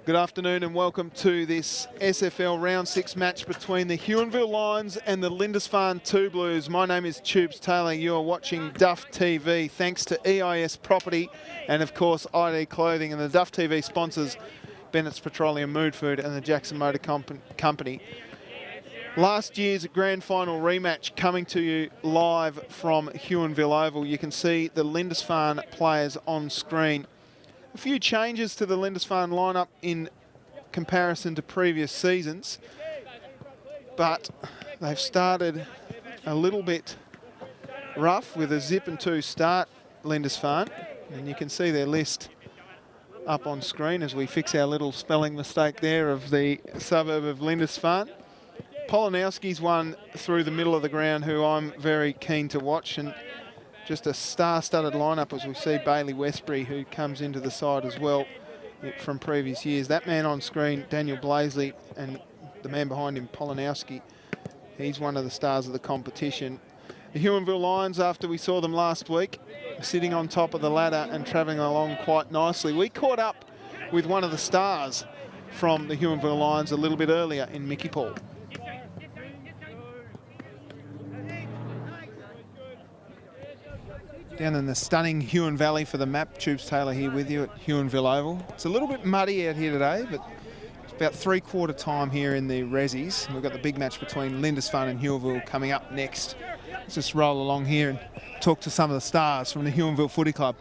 Good afternoon and welcome to this SFL Round 6 match between the Huonville Lions and the Lindisfarne Two Blues. My name is Tubes Taylor. You are watching Duff TV. Thanks to EIS Property and, of course, ID Clothing and the Duff TV sponsors, Bennett's Petroleum Mood Food and the Jackson Motor Company. Last year's grand final rematch coming to you live from Huonville Oval. You can see the Lindisfarne players on screen. A few changes to the Lindisfarne lineup in comparison to previous seasons, but they've started a little bit rough with a 0-2 start, Lindisfarne, and you can see their list up on screen as we fix our little spelling mistake there of the suburb of Lindisfarne. Polanowski's one through the middle of the ground, who I'm very keen to watch, and just a star-studded lineup as we see Bailey Westbury, who comes into the side as well from previous years. That man on screen, Daniel Blaisley, and the man behind him, Polanowski, he's one of the stars of the competition. The Huonville Lions, after we saw them last week, sitting on top of the ladder and travelling along quite nicely. We caught up with one of the stars from the Huonville Lions a little bit earlier in Mickey Paul. Down in the stunning Huon Valley for the map. Tubes Taylor here with you at Huonville Oval. It's a little bit muddy out here today, but it's about 3/4 time here in the Rezzies. We've got the big match between Lindisfarne and Huonville coming up next. Let's just roll along here and talk to some of the stars from the Huonville Footy Club.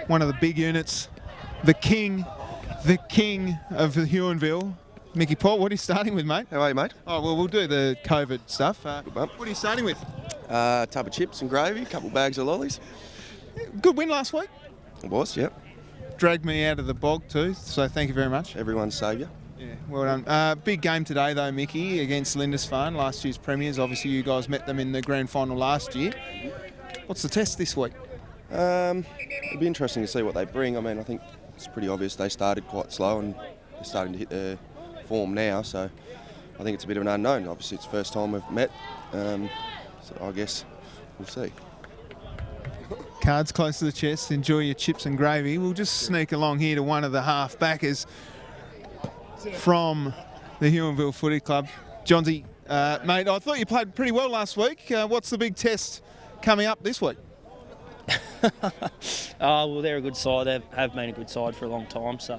One of the big units, the king of the Huonville. Mickey Paul, what are you starting with, mate? How are you, mate? Oh, well, we'll do the COVID stuff. Good bump. What are you starting with? Tub of chips and gravy, a couple bags of lollies. Good win last week. It was, yep. Dragged me out of the bog too, so thank you very much. Everyone's saviour. Yeah, well done. Big game today though, Mickey, against Lindisfarne, last year's premiers. Obviously you guys met them in the grand final last year. What's the test this week? It'll be interesting to see what they bring. I mean, I think it's pretty obvious they started quite slow and they're starting to hit their form now, so I think it's a bit of an unknown. Obviously it's the first time we've met, so I guess we'll see. Cards close to the chest, enjoy your chips and gravy. We'll just sneak along here to one of the half-backers from the Huonville Footy Club. Johnsy, mate, I thought you played pretty well last week. What's the big test coming up this week? Well, they're a good side. They have been a good side for a long time, so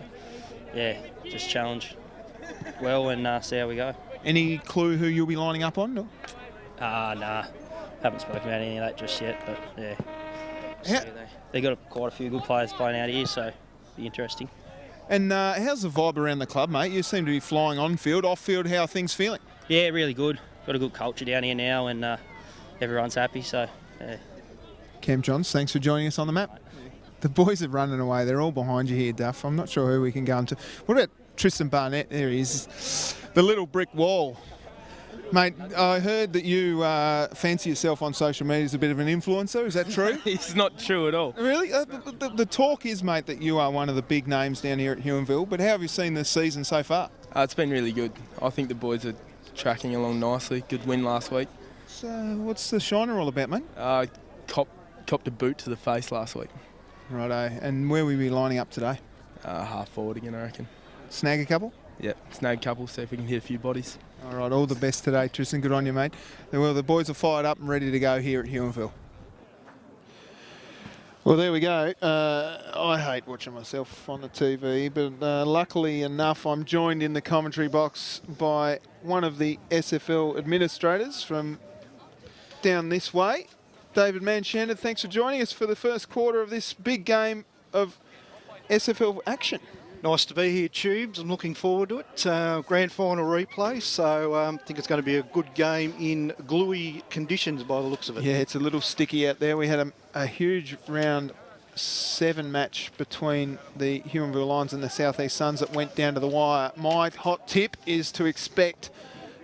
yeah, just challenge well and see how we go. Any clue who you'll be lining up on? No? Nah, haven't spoken about any of that just yet, but yeah. They got quite a few good players playing out here, so it'll be interesting. And how's the vibe around the club, mate? You seem to be flying on field, off field. How are things feeling? Yeah, really good. Got a good culture down here now, and everyone's happy. So, yeah. Cam Johns, thanks for joining us on the map. The boys are running away. They're all behind you here, Duff. I'm not sure who we can go into. What about Tristan Barnett? There he is, the little brick wall. Mate, I heard that you fancy yourself on social media as a bit of an influencer. Is that true? It's not true at all. Really? The talk is, mate, that you are one of the big names down here at Huonville, but how have you seen this season so far? It's been really good. I think the boys are tracking along nicely. Good win last week. So what's the shiner all about, mate? Copped a boot to the face last week. Righto. And where will we be lining up today? Half forward again, I reckon. snag a couple? Yeah, snag couple, see if we can hit a few bodies. All right, all the best today, Tristan. Good on you, mate. Well, the boys are fired up and ready to go here at Huonville. Well, there we go. I hate watching myself on the TV, but luckily enough, I'm joined in the commentary box by one of the SFL administrators from down this way, David Manchandler. Thanks for joining us for the first quarter of this big game of SFL action. Nice to be here, Tubes. I'm looking forward to it. Grand final replay, so I think it's going to be a good game in gluey conditions by the looks of it. Yeah, it's a little sticky out there. We had a huge round 7 match between the Huonville Lions and the South East Suns that went down to the wire. My hot tip is to expect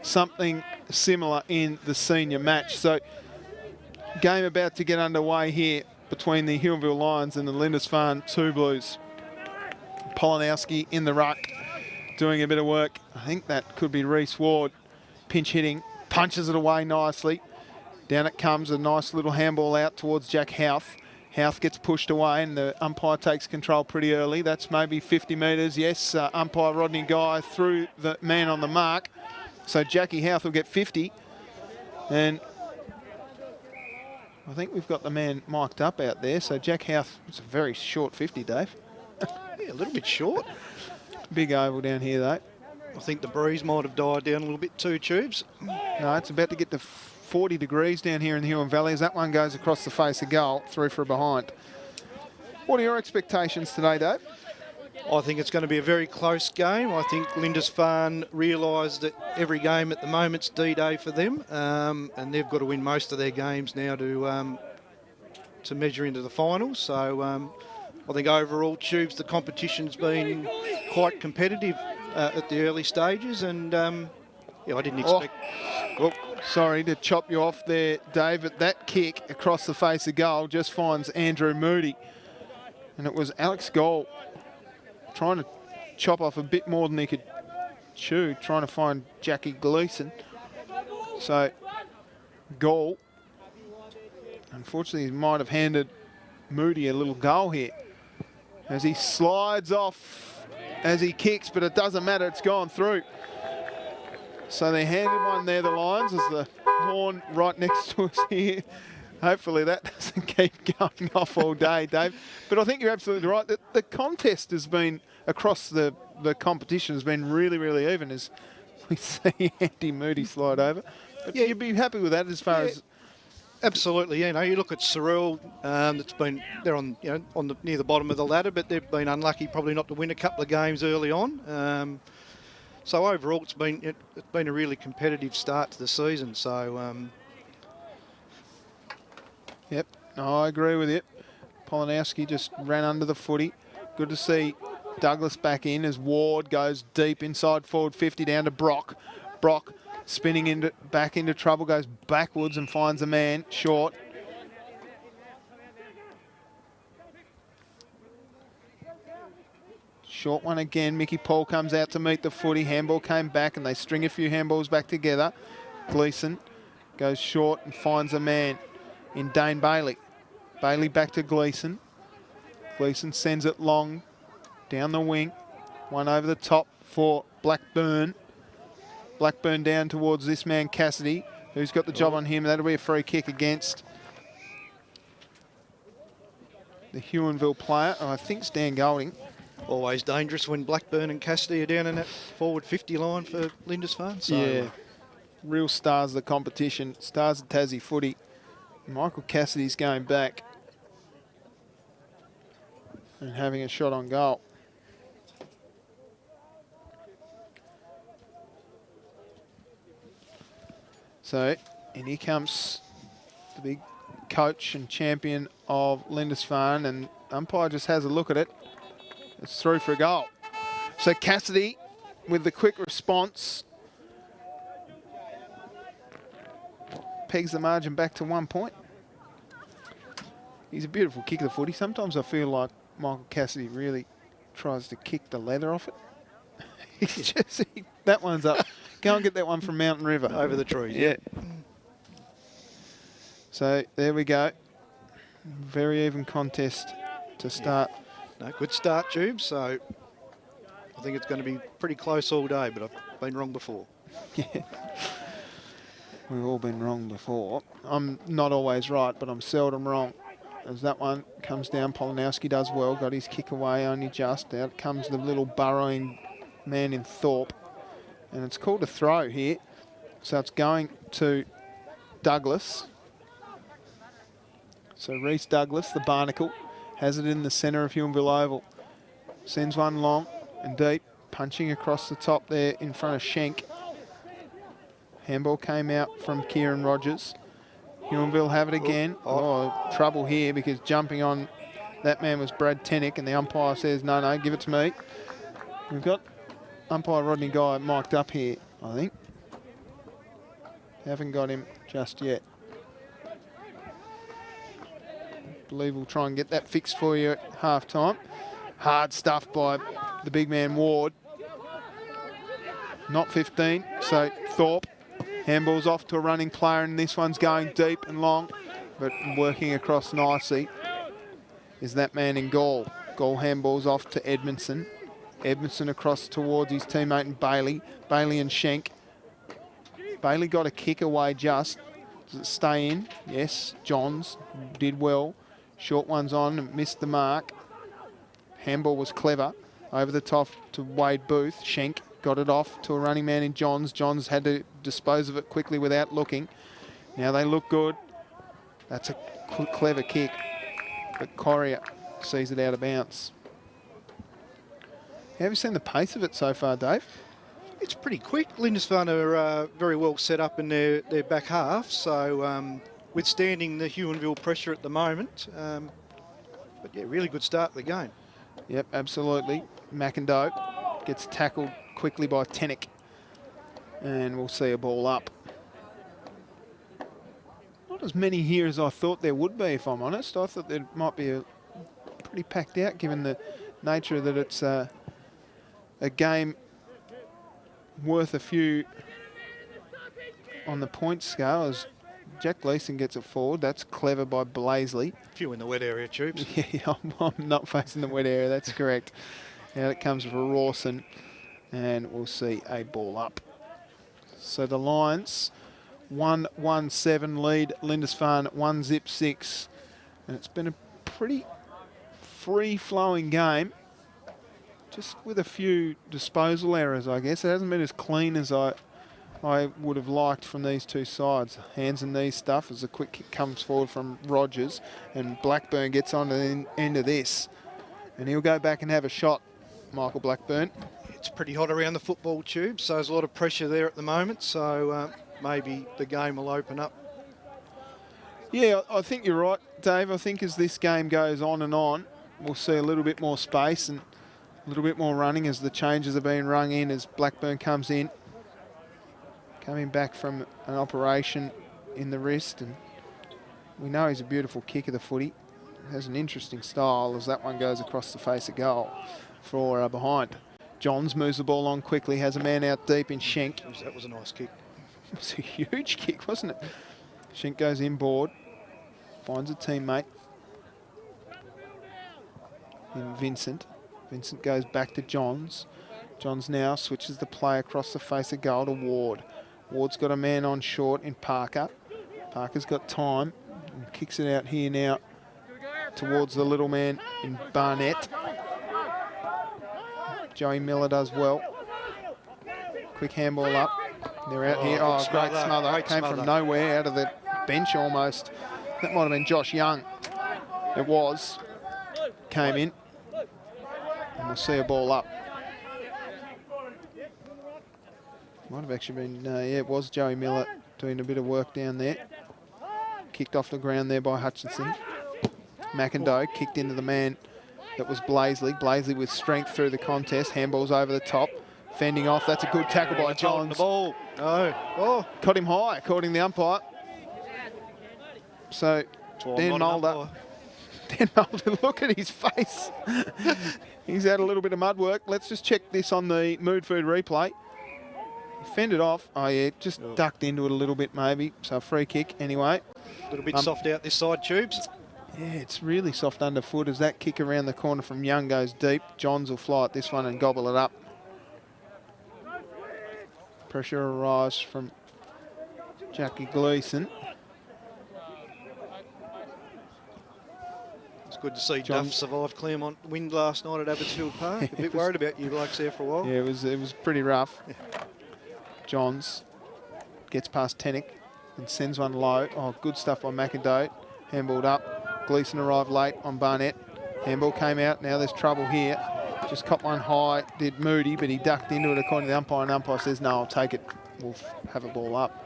something similar in the senior match. So, game about to get underway here between the Huonville Lions and the Lindisfarne Two Blues. Polanowski in the ruck, doing a bit of work. I think that could be Reece Ward. Pinch hitting, punches it away nicely. Down it comes, a nice little handball out towards Jack Houth. Houth gets pushed away and the umpire takes control pretty early. That's maybe 50 metres. Yes, umpire Rodney Guy threw the man on the mark. So Jackie Houth will get 50. And I think we've got the man mic'd up out there. So Jack Houth, it's a very short 50, Dave. Yeah, a little bit short. Big oval down here, though. I think the breeze might have died down a little bit too, Tubes. No, it's about to get to 40 degrees down here in the Huon Valley as that one goes across the face of goal, through for a behind. What are your expectations today, Dave? I think it's going to be a very close game. I think Lindisfarne realise that every game at the moment's D-Day for them, and they've got to win most of their games now to measure into the finals. So I think overall, Tubes, the competition's been quite competitive at the early stages, and yeah, I didn't expect... Oh, sorry to chop you off there, Dave, but that kick across the face of goal just finds Andrew Moody. And it was Alex Goal trying to chop off a bit more than he could chew, trying to find Jackie Gleeson. So, Goal, unfortunately, he might have handed Moody a little goal here as he slides off as he kicks, but it doesn't matter, it's gone through. So they handed one there, the Lions, as the horn right next to us here. Hopefully that doesn't keep going off all day, Dave. But I think you're absolutely right. The contest has been, across the competition, has been really, really even as we see Andy Moody slide over. But yeah, you'd be happy with that as far as... Absolutely, you know, you look at Cyril, they're on, you know, near the bottom of the ladder, but they've been unlucky probably not to win a couple of games early on. So overall, it's been a really competitive start to the season. So, yep, no, I agree with you. Polanowski just ran under the footy. Good to see Douglas back in as Ward goes deep inside forward 50 down to Brock. Brock spinning back into trouble, goes backwards and finds a man short. Short one again. Mickey Paul comes out to meet the footy. Handball came back and they string a few handballs back together. Gleeson goes short and finds a man in Dane Bailey. Bailey back to Gleeson. Gleeson sends it long down the wing. One over the top for Blackburn. Blackburn down towards this man Cassidy, who's got the job on him. That'll be a free kick against the Huonville player. Oh, I think it's Dan Golding. Always dangerous when Blackburn and Cassidy are down in that forward 50 line for Lindisfarne. So. Yeah, real stars of the competition, stars of Tassie footy. Michael Cassidy's going back and having a shot on goal. So, and here comes the big coach and champion of Lindisfarne, and umpire just has a look at it. It's through for a goal. So Cassidy with the quick response pegs the margin back to 1 point. He's a beautiful kick of the footy. Sometimes I feel like Michael Cassidy really tries to kick the leather off it. He's just, that one's up. Go and get that one from Mountain River. Over the trees. Yeah. So there we go. Very even contest to start. No, good start, Tube. So I think it's going to be pretty close all day, but I've been wrong before. Yeah. We've all been wrong before. I'm not always right, but I'm seldom wrong. As that one comes down, Polanowski does well, got his kick away only just. Out comes the little burrowing man in Thorpe. And it's called a throw here. So it's going to Douglas. So Reece Douglas, the barnacle, has it in the centre of Huonville Oval. Sends one long and deep, punching across the top there in front of Schenk. Handball came out from Kieran Rogers. Huonville have it again. Oh, trouble here because jumping on that man was Brad Tennick, and the umpire says, no, give it to me. We've got umpire Rodney Guy mic'd up here, I think. Haven't got him just yet. Believe we'll try and get that fixed for you at half time. Hard stuff by the big man Ward. Not 15, so Thorpe. Handball's off to a running player, and this one's going deep and long, but working across nicely is that man in goal. Goal handball's off to Edmondson. Edmondson across towards his teammate and Bailey. Bailey and Schenk. Bailey got a kick away just. Does it stay in? Yes. Johns did well. Short one's on and missed the mark. Handball was clever. Over the top to Wade Booth. Schenk got it off to a running man in Johns. Johns had to dispose of it quickly without looking. Now they look good. That's a clever kick, but Corrier sees it out of bounds. Have you seen the pace of it so far, Dave? It's pretty quick. Lindisfarne are very well set up in their back half, so withstanding the Huonville pressure at the moment. But yeah, really good start to the game. Yep, absolutely. McIndoe gets tackled quickly by Tennick, and we'll see a ball up. Not as many here as I thought there would be, if I'm honest. I thought there might be a pretty packed out, given the nature that it's a game worth a few on the points scale. As Jack Gleeson gets it forward. That's clever by Blaisley. A few in the wet area, Tubes. Yeah, I'm not facing the wet area, that's correct. Now it comes for Rawson, and we'll see a ball up. So the Lions, 1-1-7 lead, Lindisfarne 1-6. And it's been a pretty free-flowing game, just with a few disposal errors, I guess. It hasn't been as clean as I would have liked from these two sides. Hands and knees stuff as a quick kick comes forward from Rogers, and Blackburn gets on to the end of this. And he'll go back and have a shot, Michael Blackburn. It's pretty hot around the football tube, so there's a lot of pressure there at the moment, so maybe the game will open up. Yeah, I think you're right, Dave. I think as this game goes on, we'll see a little bit more space and a little bit more running as the changes are being rung in as Blackburn comes in. Coming back from an operation in the wrist, and we know he's a beautiful kick of the footy. Has an interesting style as that one goes across the face of goal for behind. Johns moves the ball on quickly, has a man out deep in Schenk. That was a nice kick. It was a huge kick, wasn't it? Schenk goes inboard, finds a teammate in Vincent. Vincent goes back to Johns. Johns now switches the play across the face of goal to Ward. Ward's got a man on short in Parker. Parker's got time and kicks it out here now towards the little man in Barnett. Joey Miller does well. Quick handball up. They're out here. Oh, great smother. Great Came smother. from nowhere, out of the bench almost. That might have been Josh Young. It was. Came in. And we'll see a ball up. Might have actually been, yeah, it was Joey Miller doing a bit of work down there. Kicked off the ground there by Hutchinson. McIndoe kicked into the man that was Blaisley. Blaisley with strength through the contest. Handball's over the top. Fending off. That's a good tackle by Johns. The ball. Oh, caught him high, according to the umpire. So, Dan Mulder. Dan Mulder, look at his face. He's had a little bit of mud work. Let's just check this on the Mood Food replay. Fended off. Oh, yeah, just ducked into it a little bit maybe. So, free kick anyway. A little bit soft out this side, Tubes. Yeah, it's really soft underfoot as that kick around the corner from Young goes deep. Johns will fly at this one and gobble it up. Pressure arrives from Jackie Gleeson. It's good to see Duff survive Claremont win last night at Abbotsfield Park. A bit worried about you blokes there for a while. Yeah, it was pretty rough. Johns gets past Tenick and sends one low. Oh, good stuff by McIndoe. Handballed up. Gleeson arrived late on Barnett. Handball came out. Now there's trouble here. Just caught one high. Did Moody, but he ducked into it according to the umpire. And the umpire says, no, I'll take it. We'll have a ball up.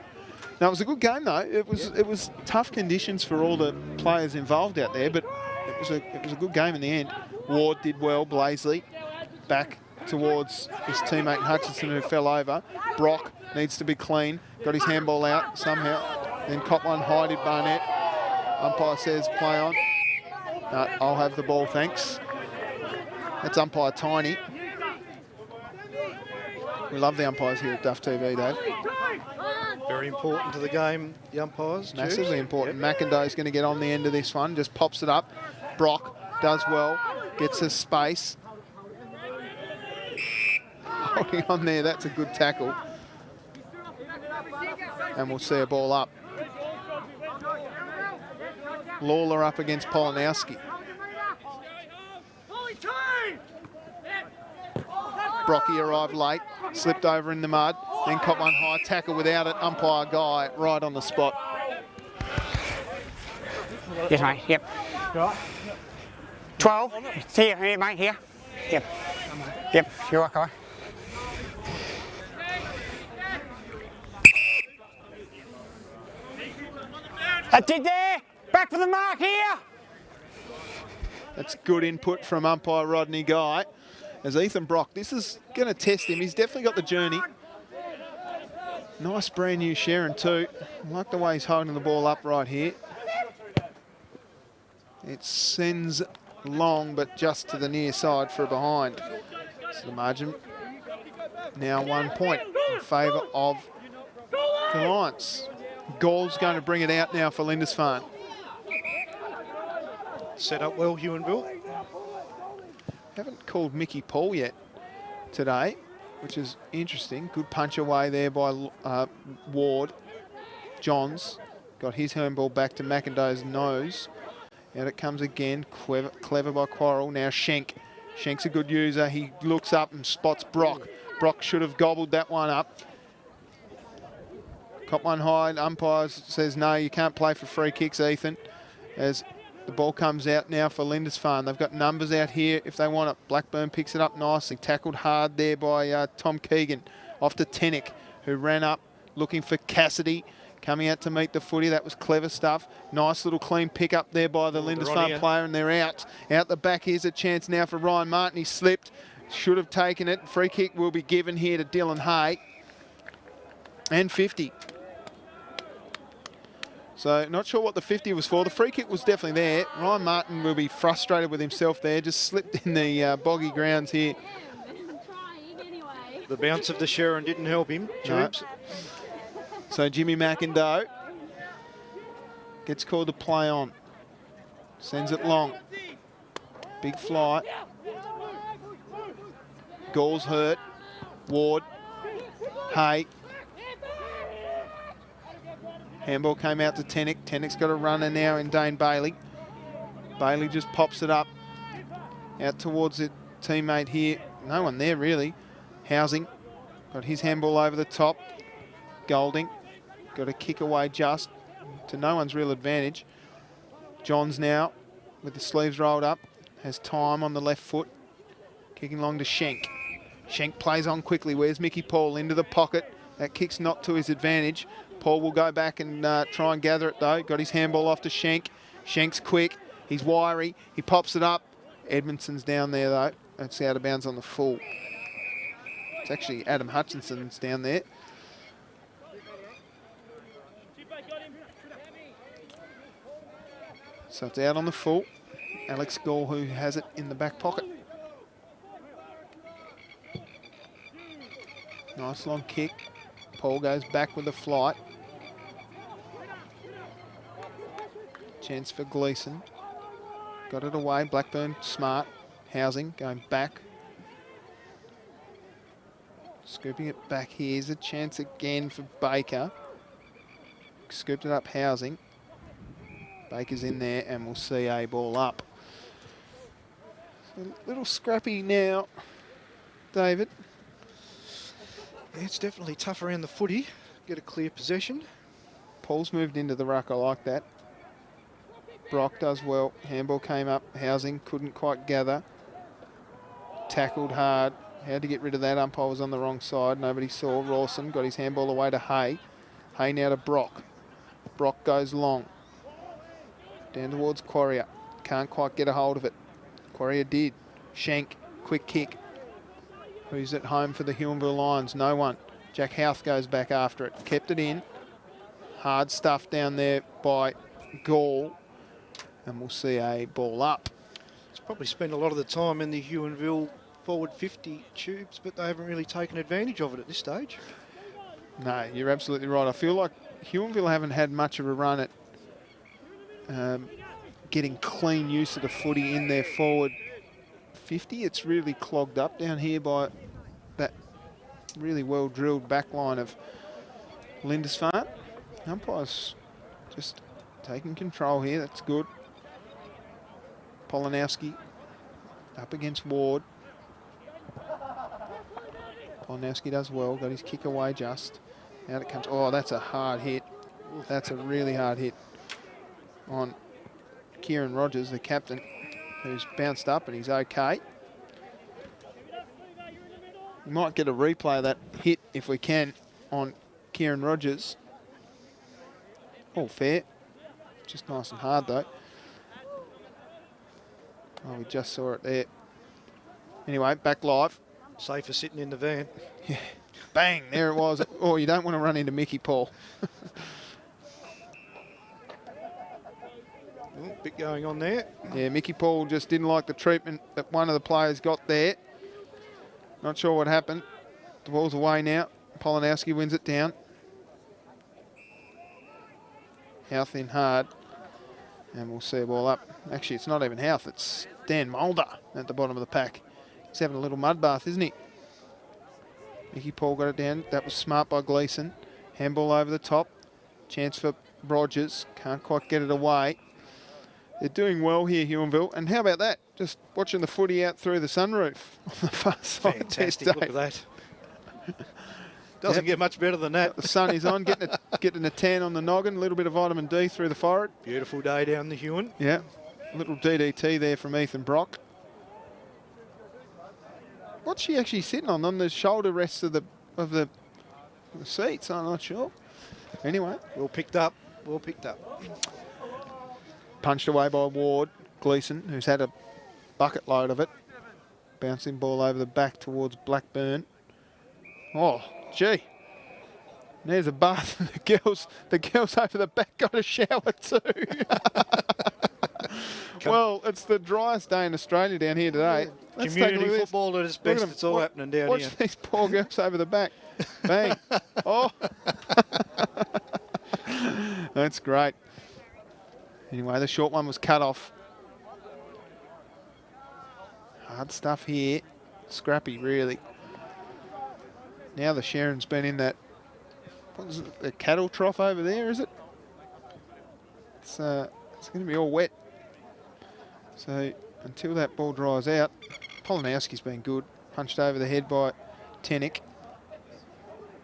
Now, it was a good game, though. It was tough conditions for all the players involved out there, but it was a good game in the end. Ward did well. Blaisley back towards his teammate Hutchinson, who fell over. Brock needs to be clean. Got his handball out somehow. Then caught one high, did Barnett. Umpire says, play on. No, I'll have the ball, thanks. That's umpire Tiny. We love the umpires here at Duff TV, Dave. Very important to the game, the umpires. Massively important. Yep. McIndoe's going to get on the end of this one. Just pops it up. Brock does well. Gets his space. Holding on there. That's a good tackle. And we'll see a ball up. Lawler up against Polanowski. Brocky arrived late, slipped over in the mud, then caught one high tackle without it. Umpire Guy right on the spot. Yes, mate, yep. 12, here, mate, here. Yep. Yep, you're okay. That's it there! Back for the mark here! That's good input from umpire Rodney Guy. As Ethan Brock, this is going to test him. He's definitely got the journey. Nice brand new Sharon too. I like the way he's holding the ball up right here. It sends long, but just to the near side for a behind. So the margin now 1 point in favour of the Lions. Gall's going to bring it out now for Lindisfarne. Set up well, Huonville. Haven't called Mickey Paul yet today, which is interesting. Good punch away there by Ward. Johns got his handball back to McIndoe's nose. Out it comes again. Clever by Quarrel. Now Schenk. Schenk's a good user. He looks up and spots Brock. Brock should have gobbled that one up. Caught one high. Umpire says, no, you can't play for free kicks, Ethan. As the ball comes out now for Lindisfarne. They've got numbers out here if they want it. Blackburn picks it up nicely. Tackled hard there by Tom Keegan. Off to Tenick, who ran up looking for Cassidy. Coming out to meet the footy. That was clever stuff. Nice little clean pick up there by the Lindisfarne player, and they're out. Out the back, here's a chance now for Ryan Martin. He slipped. Should have taken it. Free kick will be given here to Dylan Hay. And 50. So not sure what the 50 was for. The free kick was definitely there. Ryan Martin will be frustrated with himself there. Just slipped in the boggy grounds here. The bounce of the Sharon didn't help him. Tubes. No. So Jimmy McIndoe gets called to play on. Sends it long. Big fly. Gall's hurt. Ward. Hay. Handball came out to Tenick. Tenick's got a runner now in Dane Bailey. Bailey just pops it up. Out towards the teammate here. No one there really. Housing. Got his handball over the top. Golding. Got a kick away just to no one's real advantage. Johns now with the sleeves rolled up. Has time on the left foot. Kicking long to Schenk. Schenk plays on quickly. Where's Mickey Paul? Into the pocket. That kick's not to his advantage. Paul will go back and try and gather it though. Got his handball off to Schenk. Schenk's quick. He's wiry. He pops it up. Edmondson's down there though. That's out of bounds on the full. It's actually Adam Hutchinson's down there. So it's out on the full. Alex Gall who has it in the back pocket. Nice long kick. Paul goes back with the flight. Chance for Gleeson. Got it away. Blackburn smart. Housing going back. Scooping it back. Here's a chance again for Baker. Scooped it up, Housing. Baker's in there, and we'll see a ball up. So a little scrappy now, David. Yeah, it's definitely tough around the footy. Get a clear possession. Paul's moved into the ruck. I like that. Brock does well. Handball came up. Housing couldn't quite gather. Tackled hard. Had to get rid of that. Umpire was on the wrong side. Nobody saw. Rawson got his handball away to Hay. Hay now to Brock. Brock goes long. Down towards Quarrier. Can't quite get a hold of it. Quarrier did. Shank. Quick kick. Who's at home for the Huonville Lions? No one. Jack Houth goes back after it. Kept it in. Hard stuff down there by Gall. And we'll see a ball up. It's probably spent a lot of the time in the Huonville forward 50 tubes, but they haven't really taken advantage of it at this stage. No, you're absolutely right. I feel like Huonville haven't had much of a run at getting clean use of the footy in their forward 50. It's really clogged up down here by that really well-drilled back line of Lindisfarne. Umpire's just taking control here. That's good. Polanowski up against Ward. Polanowski does well. Got his kick away just. Out it comes. Oh, that's a hard hit. That's a really hard hit on Kieran Rogers, the captain, who's bounced up and he's okay. We might get a replay of that hit if we can on Kieran Rogers. All fair. Just nice and hard though. Oh, we just saw it there. Anyway, back live. Safer sitting in the van. Yeah. Bang, there it was. Oh, you don't want to run into Mickey Paul. Bit going on there. Yeah, Mickey Paul just didn't like the treatment that one of the players got there. Not sure what happened. The ball's away now. Polanowski wins it down. Houth in hard. And we'll see a ball up. Actually, it's not even Houth. It's Dan Mulder at the bottom of the pack. He's having a little mud bath, isn't he? Mickey Paul got it down. That was smart by Gleeson. Handball over the top. Chance for Rogers. Can't quite get it away. They're doing well here, Huonville. And how about that? Just watching the footy out through the sunroof on the far side. Fantastic. Look at that. Doesn't get much better than that. The sun is on, getting a tan on the noggin, a little bit of vitamin D through the forehead. Beautiful day down the Huon. Yeah, a little DDT there from Ethan Brock. What's she actually sitting on the shoulder rests of the seats? I'm not sure. Anyway, well picked up. Well picked up. Punched away by Ward. Gleeson, who's had a bucket load of it. Bouncing ball over the back towards Blackburn. Oh, gee. There's a bath. The girls over the back got a shower too. Well, it's the driest day in Australia down here today. Yeah. Community football at its best. It's all happening down here. Watch these poor girls over the back. Bang. Oh. That's great. Anyway, the short one was cut off. Hard stuff here. Scrappy, really. Now the Sharon's been in that, what is it, the cattle trough over there, is it? It's going to be all wet. So until that ball dries out, Polanowski's been good. Punched over the head by Tenick.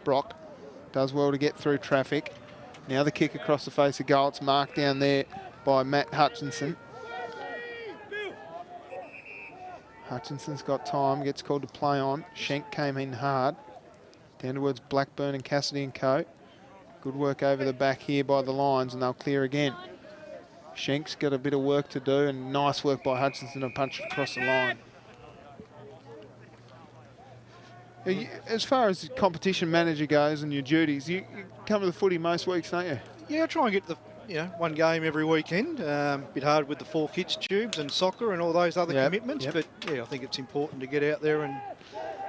Brock does well to get through traffic. Now the kick across the face of goal. It's marked down there by Matt Hutchinson. Hutchinson's got time, gets called to play on. Schenk came in hard. Down towards Blackburn and Cassidy and co. Good work over the back here by the Lions, and they'll clear again. Schenk's got a bit of work to do, and nice work by Hutchinson to punch it across the line. As far as the competition manager goes and your duties, you come to the footy most weeks, don't you? Yeah, I try and get one game every weekend. Bit hard with the 4 kids tubes and soccer and all those other commitments, but yeah, I think it's important to get out there and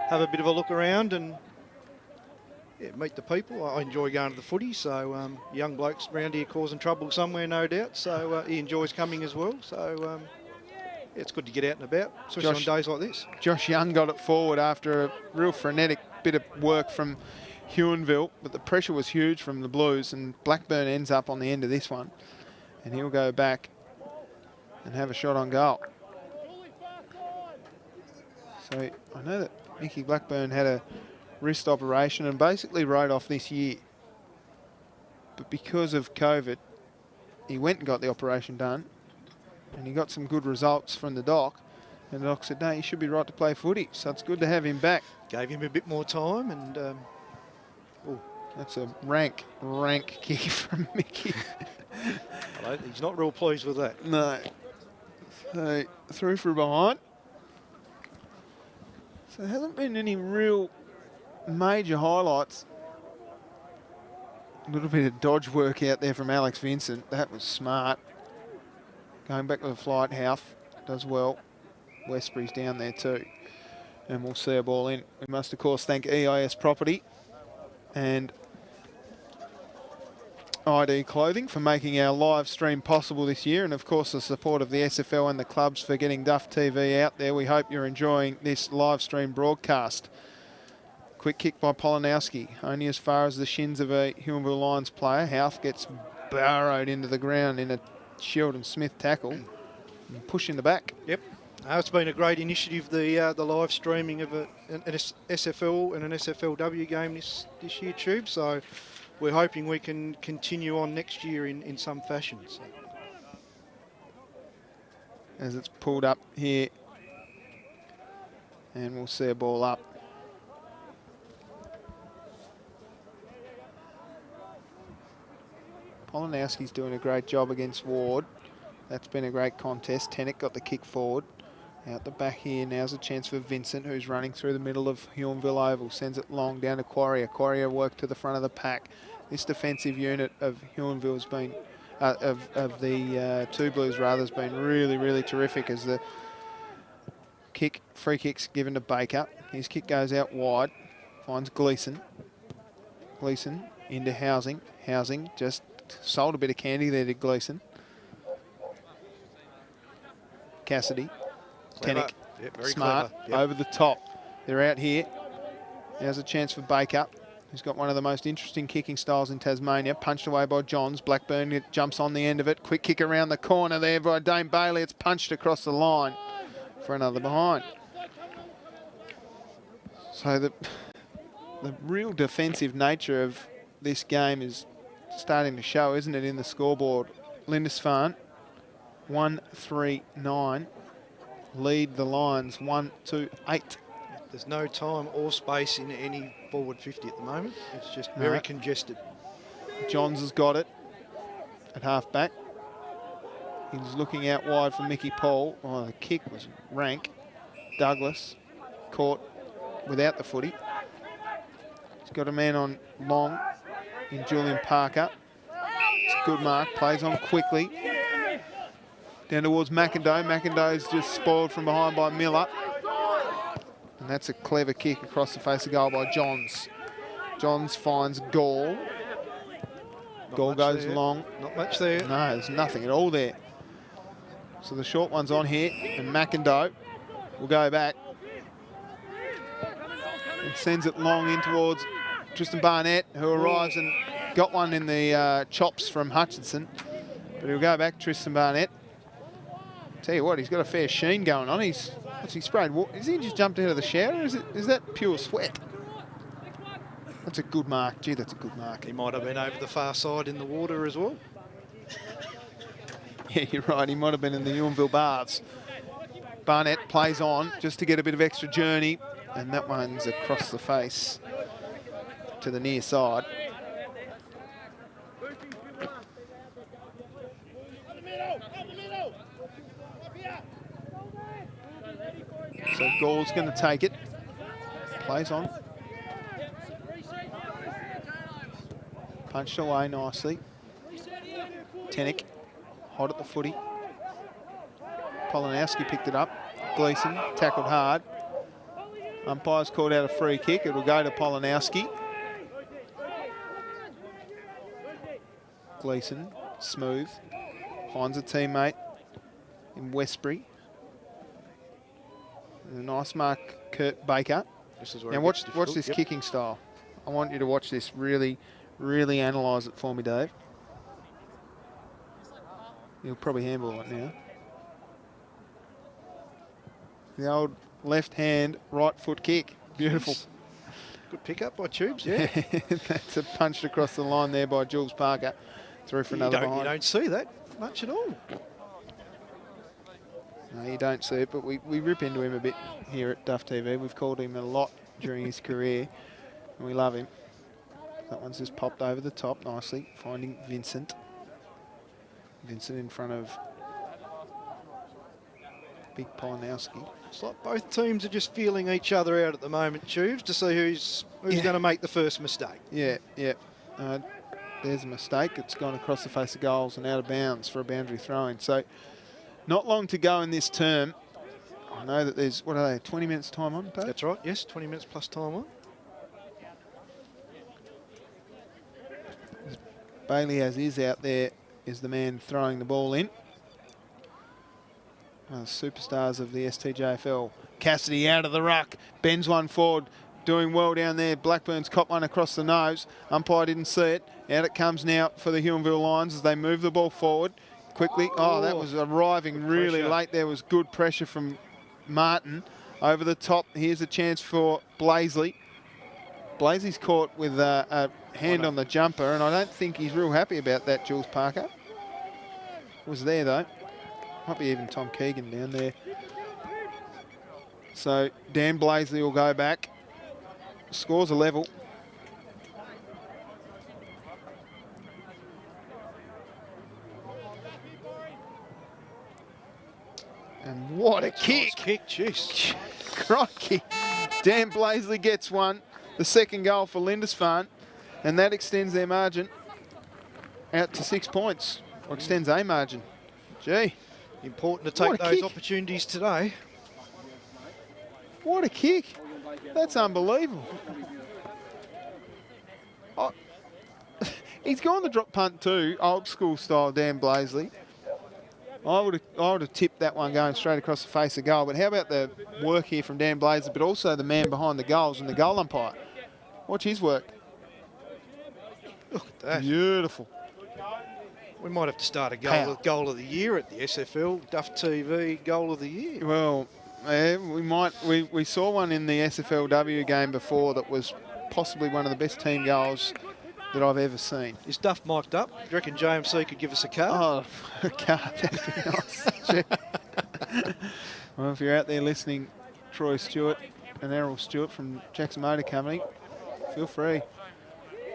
have a bit of a look around and meet the people. I enjoy going to the footy, so young blokes around here causing trouble somewhere, no doubt. So he enjoys coming as well. So it's good to get out and about, especially on days like this. Josh Young got it forward after a real frenetic bit of work from Huonville, but the pressure was huge from the Blues, and Blackburn ends up on the end of this one, and he'll go back and have a shot on goal. So I know that Mickey Blackburn had a wrist operation and basically wrote off this year, but because of COVID, he went and got the operation done, and he got some good results from the doc, and the doc said, no, he should be right to play footy, so it's good to have him back. Gave him a bit more time, and that's a rank kick from Mickey. He's not real pleased with that. No. So through for behind. So there hasn't been any real major highlights. A little bit of dodge work out there from Alex Vincent. That was smart. Going back to the flight, Houth does well. Westbury's down there too. And we'll see a ball in. We must, of course, thank EIS Property and ID Clothing for making our live stream possible this year, and of course the support of the SFL and the clubs for getting Duff TV out there. We hope you're enjoying this live stream broadcast. Quick kick by Polanowski, only as far as the shins of a Huonville Lions player. Houth gets burrowed into the ground in a Sheldon Smith tackle and push in the back. Yep. It's been a great initiative, the live streaming of an SFL and an SFLW game this year, Tube. So we're hoping we can continue on next year in some fashion. So. As it's pulled up here, and we'll see a ball up. Polanowski's doing a great job against Ward. That's been a great contest. Tenick got the kick forward. Out the back here, now's a chance for Vincent, who's running through the middle of Huonville Oval. Sends it long down to Quarrier. Quarrier work to the front of the pack. This defensive unit of Huonville's been, of the Two Blues rather, has been really, really terrific as the free kick's given to Baker. His kick goes out wide, finds Gleeson. Gleeson into Housing. Housing just sold a bit of candy there to Gleeson. Cassidy. Tenick, yep, very smart, yep. Over the top. They're out here. There's a chance for Baker, who's got one of the most interesting kicking styles in Tasmania. Punched away by Johns. Blackburn jumps on the end of it. Quick kick around the corner there by Dane Bailey. It's punched across the line for another behind. So the real defensive nature of this game is starting to show, isn't it, in the scoreboard? Lindisfarne, 1-3-9. Lead the Lions 1-8. There's no time or space in any forward 50 at the moment. It's just very congested. Johns has got it at half back. He's looking out wide for Mickey Paul. Oh, the kick was rank. Douglas caught without the footy. He's got a man on long in Julian Parker. It's a good mark. Plays on quickly. Down towards McIndoe. McIndoe's just spoiled from behind by Miller. And that's a clever kick across the face of goal by Johns. Johns finds Gall. Gall goes there. long. Not much there. No, there's nothing at all there. So the short one's on here, and McIndoe will go back. And sends it long in towards Tristan Barnett, who arrives and got one in the chops from Hutchinson. But he'll go back, Tristan Barnett. Tell you what, he's got a fair sheen going on. What's he sprayed? Is he just jumped out of the shower? Or is that pure sweat? That's a good mark. Gee, that's a good mark. He might have been over the far side in the water as well. Yeah, you're right. He might have been in the Huonville Baths. Barnett plays on just to get a bit of extra journey, and that one's across the face to the near side. So Gall's going to take it. Plays on. Punched away nicely. Tenick, hot at the footy. Polanowski picked it up. Gleeson tackled hard. Umpire's called out a free kick. It'll go to Polanowski. Gleeson, smooth. Finds a teammate in Westbury. A nice mark, Kurt Baker. This is where Now it watch gets difficult. this Yep. kicking style. I want you to watch this, really analyse it for me, Dave. You'll probably handball it now. The old left hand, right foot kick. Beautiful. Jeez. Good pick up by Tubes, yeah. That's a punched across the line there by Jules Parker. Through for another You behind. don't see that much at all. No, you don't see it, but we rip into him a bit here at Duff TV. We've called him a lot during his career, and we love him. That one's just popped over the top nicely, finding Vincent. Vincent in front of Big Polanowski. It's like both teams are just feeling each other out at the moment, Tubes, to see who's Yeah. going to make the first mistake. Yeah. There's a mistake. It's gone across the face of goals and out of bounds for a boundary throw-in. So not long to go in this term. I know that there's, 20 minutes time on, Dave? That's right, yes, 20 minutes plus time on. Bailey, as is out there, is the man throwing the ball in. One of the superstars of the STJFL. Cassidy out of the ruck, bends one forward, doing well down there. Blackburn's caught one across the nose. Umpire didn't see it. Out it comes now for the Huonville Lions as they move the ball forward quickly. Oh, that was arriving really late. There was good pressure from Martin over the top. Here's a chance for Blaisley. Blaisley's caught with a hand on the jumper, and I don't think he's real happy about that, Jules Parker. Was there, though. Might be even Tom Keegan down there. So Dan Blaisley will go back. Scores a level. And what a kick! Nice kick, jeez. Crikey. Dan Blaisley gets one. The second goal for Lindisfarne. And that extends their margin out to 6 points. Or extends a margin. Gee. Important to take What a those kick. opportunities today. What a kick. That's unbelievable. Oh, he's gone to drop punt too, old school style Dan Blaisley. I would have tipped that one going straight across the face of goal, but how about the work here from Dan Blaisley, but also the man behind the goals and the goal umpire. Watch his work. Look at that. Beautiful. We might have to start a goal of the year at the SFL, Duff TV goal of the year. Well, yeah, we might. We saw one in the SFLW game before that was possibly one of the best team goals that I've ever seen. Is Duff mic'd up? Do you reckon JMC could give us a card? Oh, a card, that'd be nice. Well, if you're out there listening, Troy Stewart and Errol Stewart from Jackson Motor Company, feel free.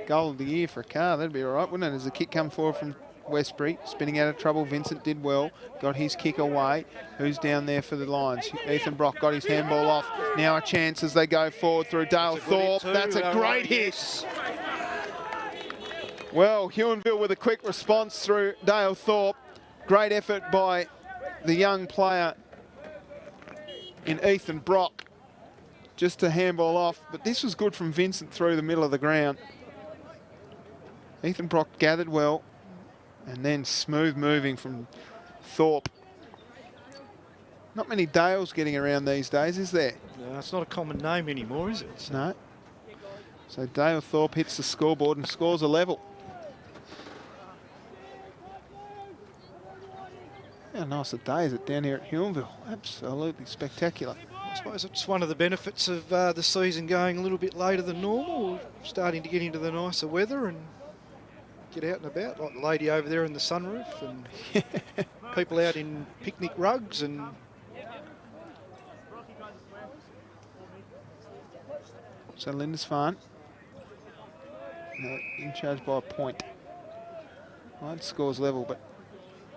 Goal of the year for a car, that'd be all right, wouldn't it? As the kick come forward from Westbury, spinning out of trouble. Vincent did well, got his kick away. Who's down there for the Lions? Ethan Brock got his handball off. Now a chance as they go forward through Dale Thorpe. That's a great hit. Well, Huonville with a quick response through Dale Thorpe. Great effort by the young player in Ethan Brock just to handball off. But this was good from Vincent through the middle of the ground. Ethan Brock gathered well. And then smooth moving from Thorpe. Not many Dales getting around these days, is there? No, it's not a common name anymore, is it? So no. So Dale Thorpe hits the scoreboard and scores a level. How nice a day is it down here at Huonville? Absolutely spectacular. I suppose it's one of the benefits of the season going a little bit later than normal. We're starting to get into the nicer weather and get out and about, like the lady over there in the sunroof, and people out in picnic rugs. And so Lindisfarne in charge by a point. Well, it scores level, but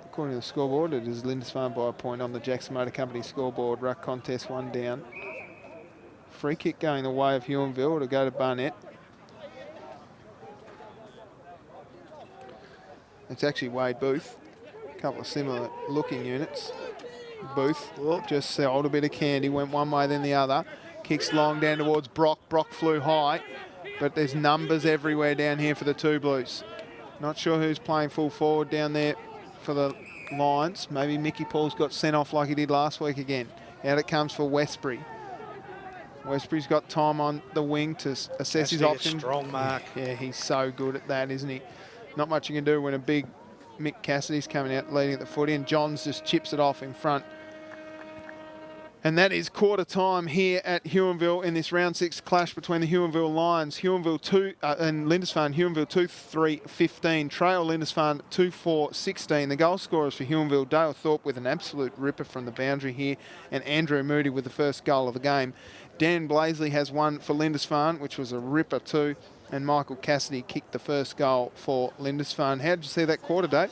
according to the scoreboard, it is Lindisfarne by a point on the Jackson Motor Company scoreboard. Ruck contest, one down. Free kick going the way of Huonville to go to Barnett. It's actually Wade Booth. A couple of similar looking units. Booth just sold a bit of candy, went one way then the other. Kicks long down towards Brock. Brock flew high, but there's numbers everywhere down here for the Two Blues. Not sure who's playing full forward down there for the Lions. Maybe Mickey Paul's got sent off like he did last week again. Out it comes for Westbury. Westbury's got time on the wing to assess his options. Strong mark. Yeah, he's so good at that, isn't he? Not much you can do when a big Mick Cassidy's coming out leading at the footy, and Johns just chips it off in front. And that is quarter time here at Huonville in this round 6 clash between the Huonville Lions. Huonville 2 and Lindisfarne. Huonville 2-3-15. Trail Lindisfarne 2-4-16. The goal scorers for Huonville, Dale Thorpe with an absolute ripper from the boundary here, and Andrew Moody with the first goal of the game. Dan Blaisley has one for Lindisfarne, which was a ripper too, and Michael Cassidy kicked the first goal for Lindisfarne. How did you see that quarter, Dave?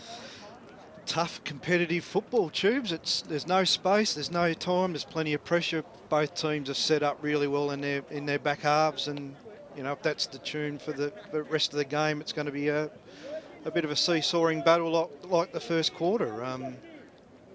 Tough competitive football, Tubes. There's no space, there's no time, there's plenty of pressure. Both teams are set up really well in their back halves, and you know, if that's the tune for the rest of the game, it's going to be a bit of a seesawing battle like the first quarter.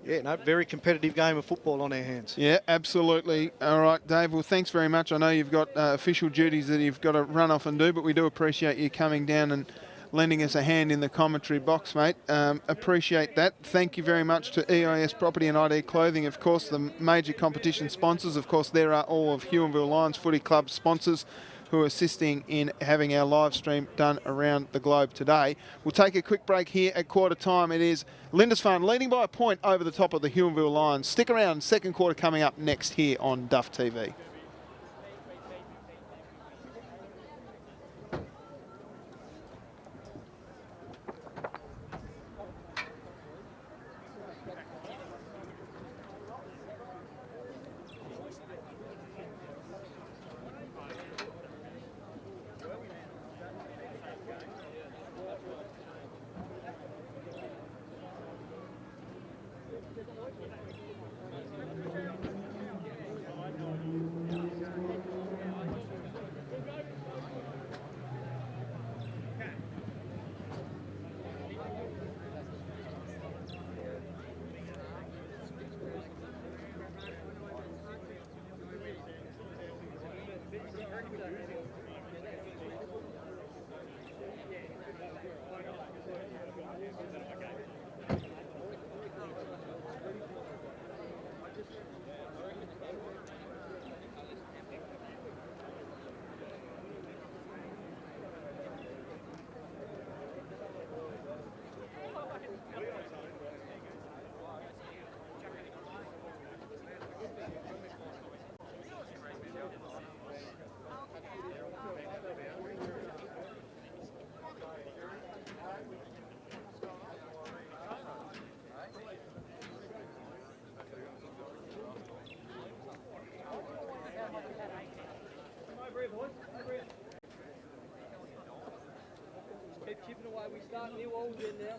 Yeah, no, very competitive game of football on our hands. Yeah, absolutely. All right, Dave, well, thanks very much. I know you've got official duties that you've got to run off and do, but we do appreciate you coming down and lending us a hand in the commentary box, mate. Appreciate that. Thank you very much to EIS Property and ID Clothing, of course, the major competition sponsors. Of course, there are all of Huonville Lions Footy Club sponsors who are assisting in having our live stream done around the globe today. We'll take a quick break here at quarter time. It is Lindisfarne leading by a point over the top of the Huonville Lions. Stick around, second quarter coming up next here on Duff TV. Keep chipping away, we start new walls in now.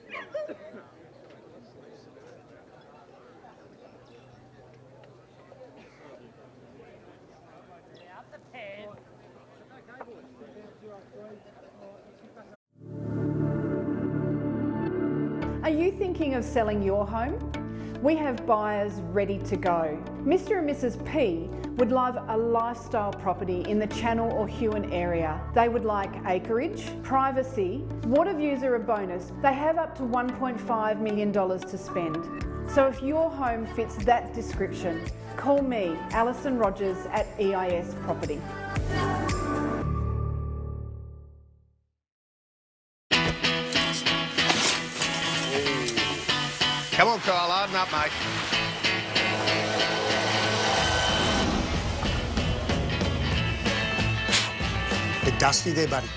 Are you thinking of selling your home? We have buyers ready to go. Mr. and Mrs. P would love a lifestyle property in the Channel or Huon area. They would like acreage, privacy, water views are a bonus. They have up to $1.5 million to spend. So if your home fits that description, call me, Alison Rogers at EIS Property. Come on, Kyle, harden up, mate. Bit dusty there, buddy.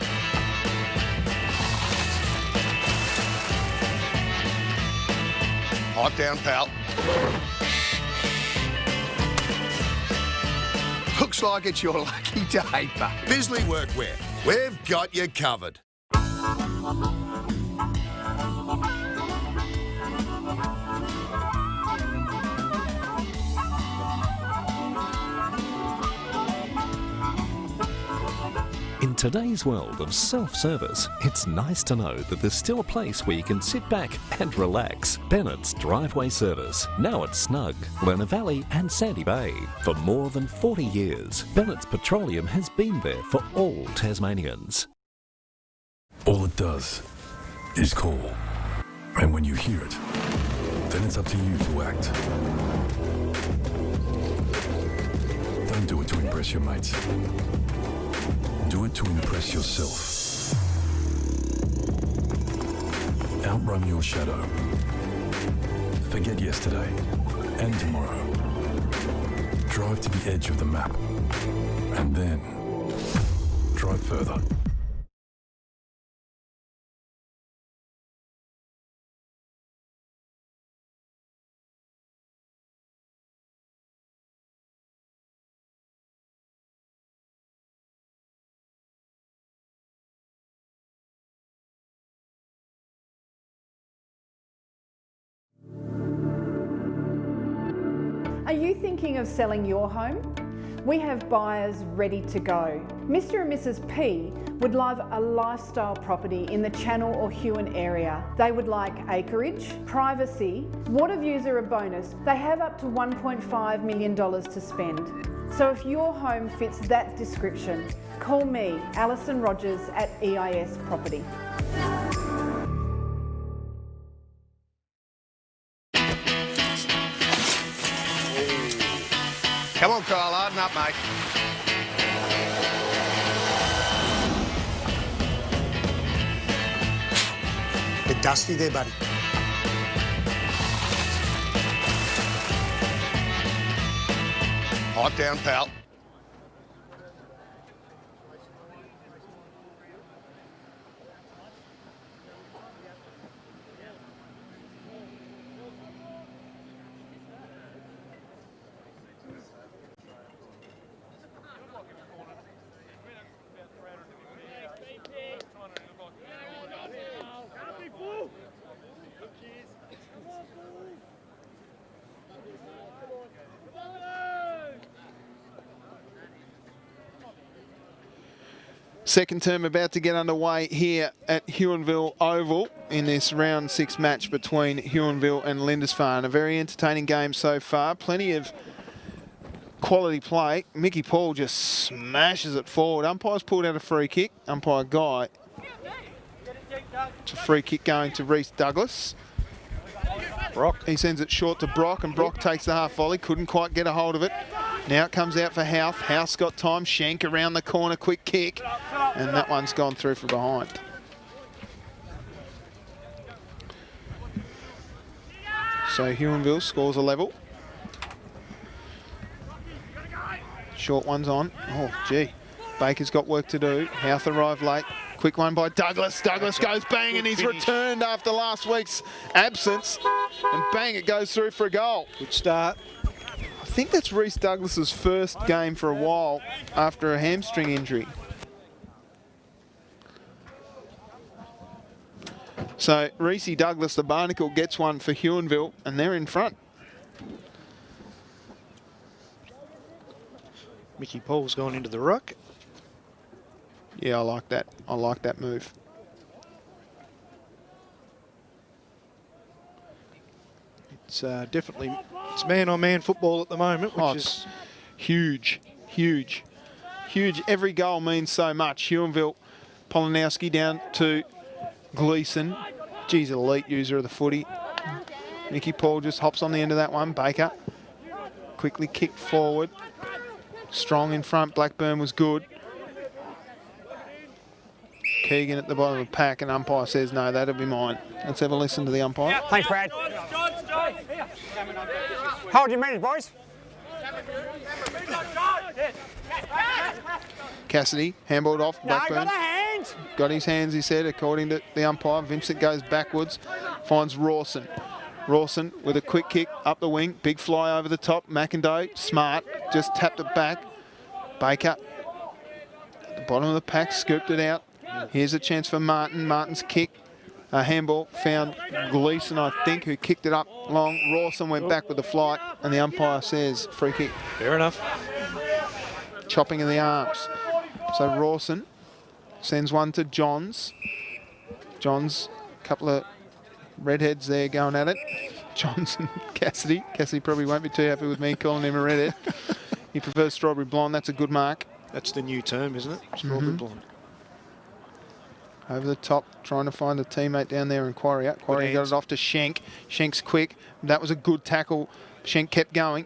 Pipe down, pal. Looks like it's your lucky day, mate. Bisley Workwear. We've got you covered. In today's world of self-service, it's nice to know that there's still a place where you can sit back and relax. Bennett's Driveway Service, now at Snug, Lerner Valley and Sandy Bay. For more than 40 years, Bennett's Petroleum has been there for all Tasmanians. All it does is call. And when you hear it, then it's up to you to act. impress your mates. Do it to impress yourself. Outrun your shadow. Forget yesterday and tomorrow. Drive to the edge of the map. And then drive further. Are you thinking of selling your home? We have buyers ready to go. Mr. and Mrs. P would love a lifestyle property in the Channel or Huon area. They would like acreage, privacy, water views are a bonus. They have up to $1.5 million to spend. So if your home fits that description, call me, Alison Rogers at EIS Property. Come on, Kyle, harden up, mate. Bit dusty there, buddy. Pipe down, pal. Second term about to get underway here at Huonville Oval in this round 6 match between Huonville and Lindisfarne. A very entertaining game so far. Plenty of quality play. Mickey Paul just smashes it forward. Umpire's pulled out a free kick. Umpire Guy. It's a free kick going to Reece Douglas. Brock. He sends it short to Brock, and Brock takes the half volley. Couldn't quite get a hold of it. Now it comes out for Houth. Houth's got time. Shank around the corner, quick kick. And that one's gone through from behind. So Huonville scores a level. Short one's on. Oh, gee. Baker's got work to do. Houth arrived late. Quick one by Douglas. Douglas goes bang, and he's returned after last week's absence. And bang, it goes through for a goal. Good start. I think that's Reece Douglas's first game for a while after a hamstring injury. So Reece Douglas, the Barnacle, gets one for Huonville, and they're in front. Mickey Paul's gone into the ruck. Yeah, I like that. I like that move. It's definitely, it's man-on-man football at the moment, which is huge, huge, huge. Every goal means so much. Huonville, Polanowski down to Gleeson. Geez, elite user of the footy. Mickey Paul just hops on the end of that one. Baker quickly kicked forward. Strong in front. Blackburn was good. Keegan at the bottom of the pack, and umpire says, no, that'll be mine. Let's have a listen to the umpire. Thanks, Brad. Hold your minutes, boys. Cassidy, handballed off. Blackburn. No, got a hand. Got his hands, he said, according to the umpire. Vincent goes backwards, finds Rawson. Rawson with a quick kick up the wing. Big fly over the top. McIndoe, smart, just tapped it back. Baker at the bottom of the pack, scooped it out. Here's a chance for Martin. Martin's kick. A handball found Gleeson, I think, who kicked it up long. Rawson went back with the flight, and the umpire says free kick. Fair enough. Chopping of the arms. So Rawson sends one to Johns. Johns, a couple of redheads there going at it. Johns and Cassidy. Cassidy probably won't be too happy with me calling him a redhead. He prefers strawberry blonde. That's a good mark. That's the new term, isn't it? Strawberry blonde. Over the top, trying to find a teammate down there in Quarrier. Quarrier got it off to Schenk. Schenk's quick. That was a good tackle. Schenk kept going.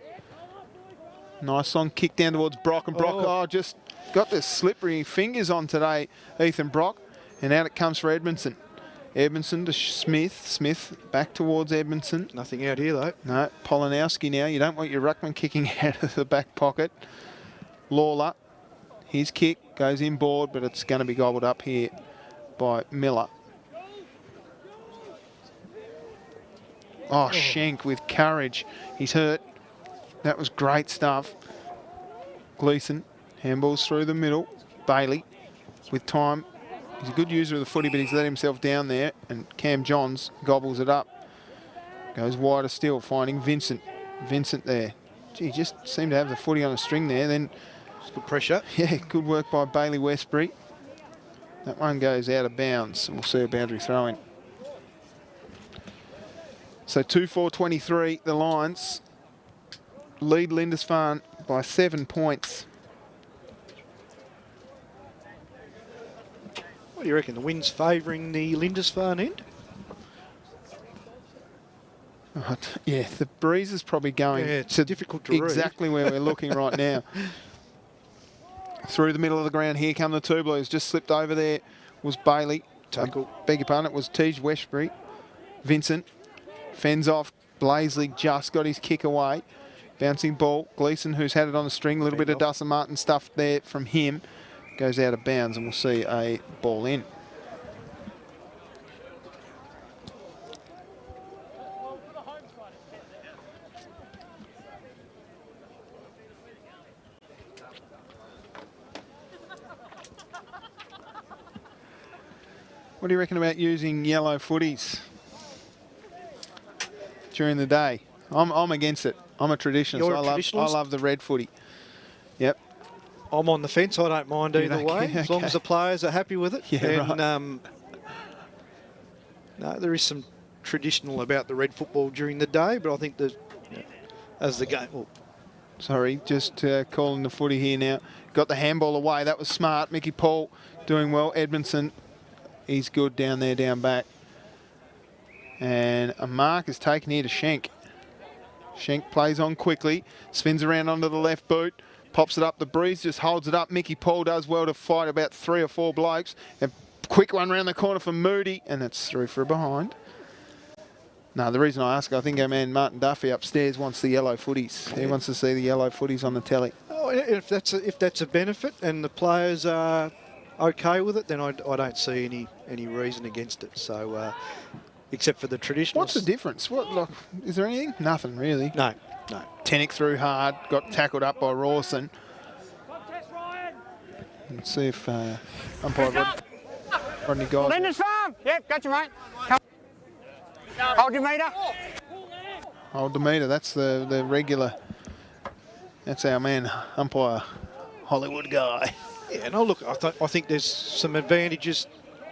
Nice long kick down towards Brock, and Brock just got the slippery fingers on today, Ethan Brock. And out it comes for Edmondson. Edmondson to Smith. Smith back towards Edmondson. Nothing out here, though. No, Polanowski now. You don't want your ruckman kicking out of the back pocket. Lawler. His kick goes inboard, but it's going to be gobbled up here by Miller. Oh, Schenk with courage. He's hurt. That was great stuff. Gleeson. Handballs through the middle. Bailey with time. He's a good user of the footy, but he's let himself down there, and Cam Johns gobbles it up. Goes wider still, finding Vincent. Vincent there. Gee, just seemed to have the footy on a string there. Then good pressure. Yeah, good work by Bailey Westbury. That one goes out of bounds, and we'll see a boundary throw in. So 2-4-23, the Lions lead Lindisfarne by 7 points. What do you reckon? The wind's favouring the Lindisfarne end? Yeah, the breeze is probably going it's difficult to exactly where we're looking right now. Through the middle of the ground, here come the Two Blues. Just slipped over there was Bailey. Tackle. Beg your pardon, it was Tej Westbury. Vincent fends off. Blaisley just got his kick away. Bouncing ball. Gleeson, who's had it on the string. A little bit of Dustin Martin stuff there from him. Goes out of bounds, and we'll see a ball in. What do you reckon about using yellow footies during the day? I'm against it. I'm a traditionalist. I love the red footy. Yep. I'm on the fence. I don't mind either way, as long as the players are happy with it. Yeah, and, right. No, there is some traditional about the red football during the day, but I think that as the game... Well, sorry, just calling the footy here now. Got the handball away. That was smart. Mickey Paul doing well. Edmondson, he's good down there, down back. And a mark is taken here to Schenk. Schenk plays on quickly. Spins around onto the left boot. Pops it up. The breeze just holds it up. Mickey Paul does well to fight about 3 or 4 blokes. A quick one round the corner for Moody, and it's through for a behind. No, the reason I ask, I think our man Martin Duffy upstairs wants the yellow footies. He wants to see the yellow footies on the telly. Oh, if that's a benefit and the players are okay with it, then I don't see any reason against it. So, except for the traditional. What's the difference? Is there anything? Nothing really. No. Tenick threw hard, got tackled up by Rawson. Let's see if umpire Rodney Gold. Lindisfarne! Yep, got you, mate. Come. Hold your meter. Hold the meter. That's the regular. That's our man, umpire Hollywood guy. Yeah, no, look, I think there's some advantages,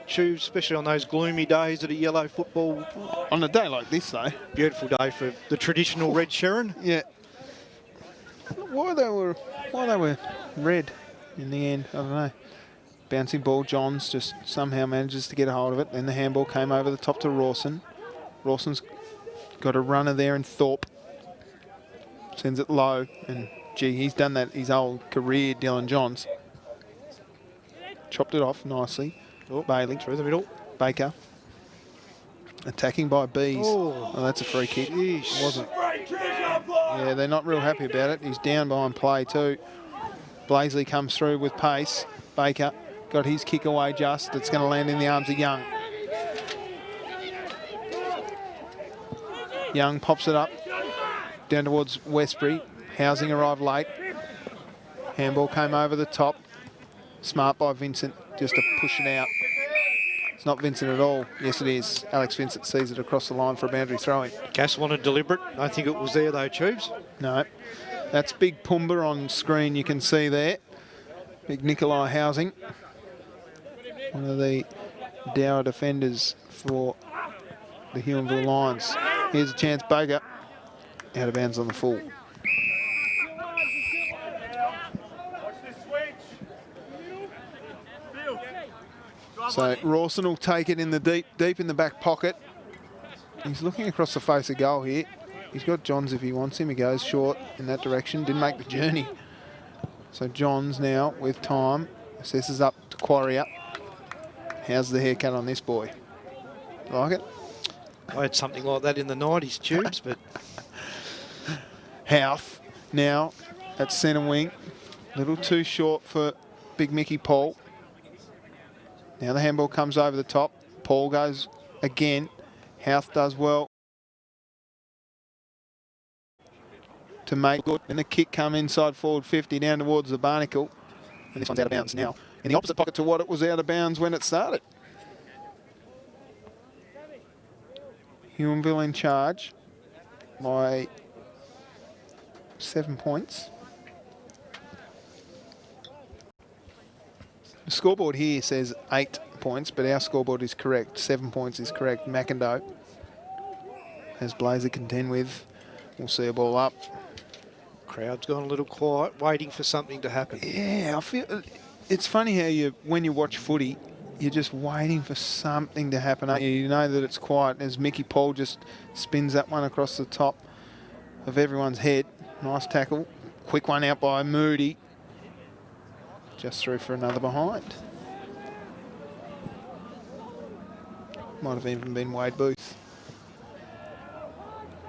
especially on those gloomy days of a yellow football. On a day like this, though. Beautiful day for the traditional red Sharon. Yeah. Why they were red in the end, I don't know. Bouncing ball, Johns just somehow manages to get a hold of it. Then the handball came over the top to Rawson. Rawson's got a runner there in Thorpe. Sends it low, and gee, he's done that his whole career, Dylan Johns. Chopped it off nicely. Bailey through the middle. Baker. Attacking by Bees. Oh, that's a free kick. Geez. It wasn't. Yeah, they're not real happy about it. He's down behind play too. Blaisley comes through with pace. Baker got his kick away just. It's going to land in the arms of Young. Young pops it up. Down towards Westbury. Housing arrived late. Handball came over the top. Smart by Vincent just to push it out. It's not Vincent at all. Yes, it is. Alex Vincent sees it across the line for a boundary throw-in. Cass wanted deliberate. I think it was there though, Tubes. No. That's Big Pumba on screen, you can see there. Big Nikolai Housing. One of the dour defenders for the Huonville Lions. Here's a chance, Baker. Out of bounds on the full. So Rawson will take it in the deep in the back pocket. He's looking across the face of goal here. He's got Johns if he wants him. He goes short in that direction. Didn't make the journey. So Johns now with time. Assesses up to Quarrier. How's the haircut on this boy? Like it? I had something like that in the 90s, Tubes, but... Houth now at centre wing. Little too short for Big Mickey Paul. Now the handball comes over the top. Paul goes again. Houth does well to make good. And the kick come inside forward 50 down towards the Barnacle. And this one's out of bounds now. In the opposite pocket to what it was out of bounds when it started. Huonville in charge by 7 points. The scoreboard here says 8 points, but our scoreboard is correct. 7 points is correct. McIndoe has Blazer contend with. We'll see a ball up. Crowd's gone a little quiet, waiting for something to happen. Yeah, I feel it's funny how when you watch footy, you're just waiting for something to happen. You know that it's quiet as Mickey Paul just spins that one across the top of everyone's head. Nice tackle. Quick one out by Moody. Just through for another behind. Might have even been Wade Booth.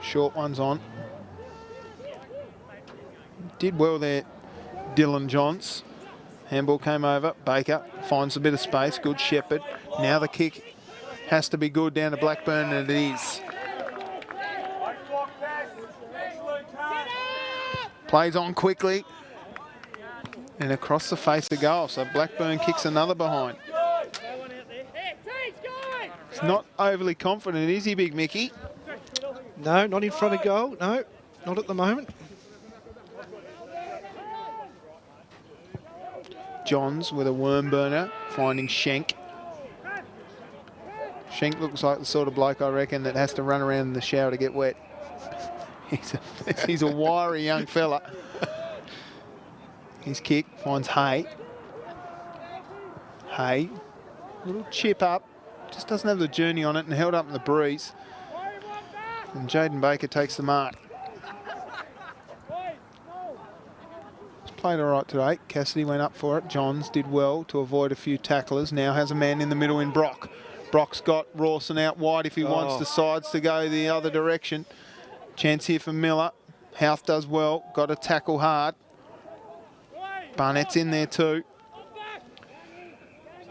Short one's on. Did well there, Dylan Johns. Handball came over. Baker finds a bit of space. Good Shepherd. Now the kick has to be good down to Blackburn, and it is. Plays on quickly. And across the face of goal. So Blackburn kicks another behind. He's not overly confident, is he, Big Mickey? No, not in front of goal. No, not at the moment. Johns with a worm burner, finding Schenk. Schenk looks like the sort of bloke, I reckon, that has to run around in the shower to get wet. He's a wiry young fella. His kick finds Hay. Hay, little chip up, just doesn't have the journey on it and held up in the breeze. And Jaden Baker takes the mark. Played all right today. Cassidy went up for it. Johns did well to avoid a few tacklers. Now has a man in the middle in Brock. Brock's got Rawson out wide if he wants the sides to go the other direction. Chance here for Miller. Houth does well. Got to tackle hard. Barnett's in there too.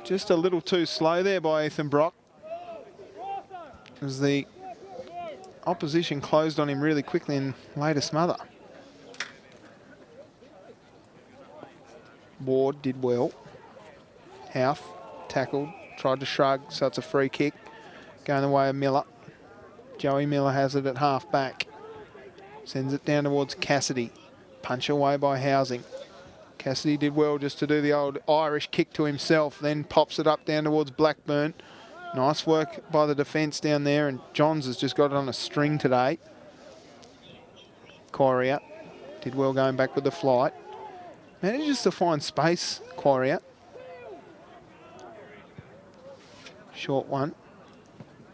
Just a little too slow there by Ethan Brock. As the opposition closed on him really quickly and laid a smother. Ward did well. Houth tackled, tried to shrug, so it's a free kick. Going the way of Miller. Joey Miller has it at half back. Sends it down towards Cassidy. Punch away by Housing. Cassidy did well just to do the old Irish kick to himself, then pops it up down towards Blackburn. Nice work by the defence down there, and Johns has just got it on a string today. Quarrier did well going back with the flight. Manages to find space, Quarrier. Short one.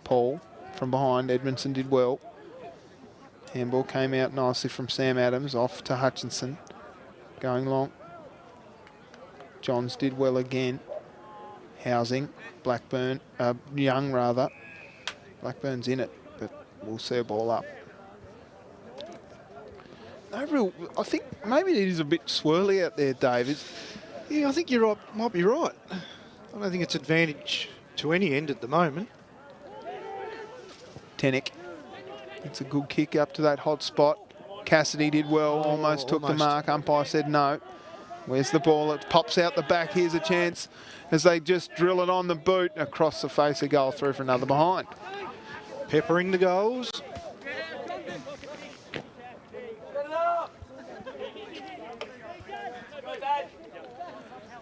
Paul from behind. Edmondson did well. Handball came out nicely from Sam Adams, off to Hutchinson. Going long. Johns did well again. Housing. Blackburn. Young, rather. Blackburn's in it, but we'll see a ball up. No real, I think maybe it is a bit swirly out there, David. Yeah, I think you're right, might be right. I don't think it's advantage to any end at the moment. Tenick. It's a good kick up to that hot spot. Cassidy did well, almost took the mark. Umpire said no. Where's the ball? It pops out the back. Here's a chance as they just drill it on the boot across the face of goal, through for another behind. Peppering the goals.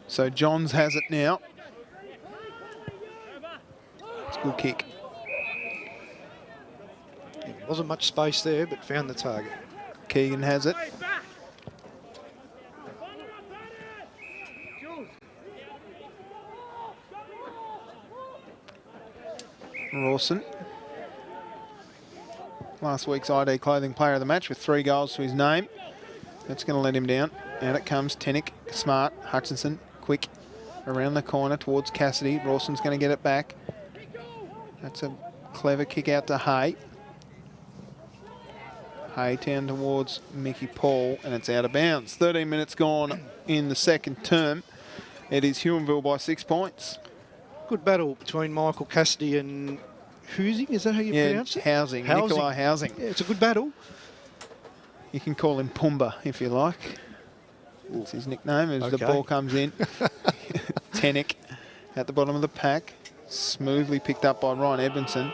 So Johns has it now. It's a good kick. Wasn't much space there, but found the target. Keegan has it. Rawson. last week's ID Clothing Player of the Match with 3 goals to his name. That's going to let him down. Out it comes, Tennick, smart, Hutchinson, quick, around the corner towards Cassidy. Rawson's going to get it back. That's a clever kick out to Hay. Hay down towards Mickey Paul, and it's out of bounds. 13 minutes gone in the second term. It is Huonville by 6 points. Good battle between Michael Cassidy and Housing, is that how you pronounce it? Housing, Nikolai Housing. Yeah, it's a good battle. You can call him Pumba if you like. That's his nickname as the ball comes in. Tennick at the bottom of the pack. Smoothly picked up by Ryan Edmondson.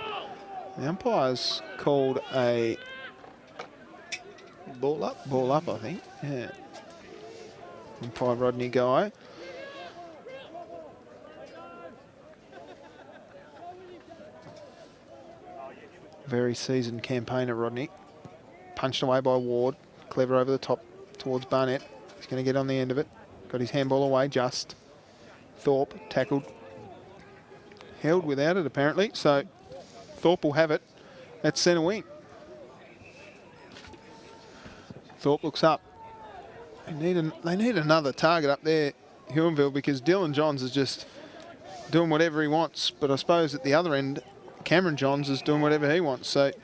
The umpire's called a ball up. Ball up, I think. Yeah. Umpire Rodney Guy. Very seasoned campaigner, Rodney. Punched away by Ward. Clever over the top towards Barnett. He's going to get on the end of it. Got his handball away just. Thorpe tackled. Held without it, apparently. So Thorpe will have it at centre wing. Thorpe looks up. They need another target up there, Huonville, because Dylan Johns is just doing whatever he wants. But I suppose at the other end, Cameron Johns is doing whatever he wants. So it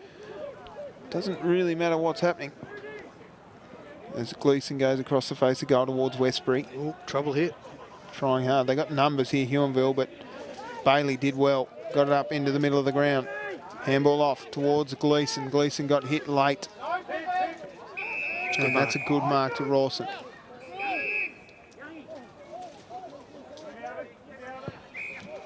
doesn't really matter what's happening. As Gleeson goes across the face of goal towards Westbury. Oh, trouble here. Trying hard. They got numbers here, Huonville, but Bailey did well. Got it up into the middle of the ground. Handball off towards Gleeson. Gleeson got hit late. And that's a good mark to Rawson.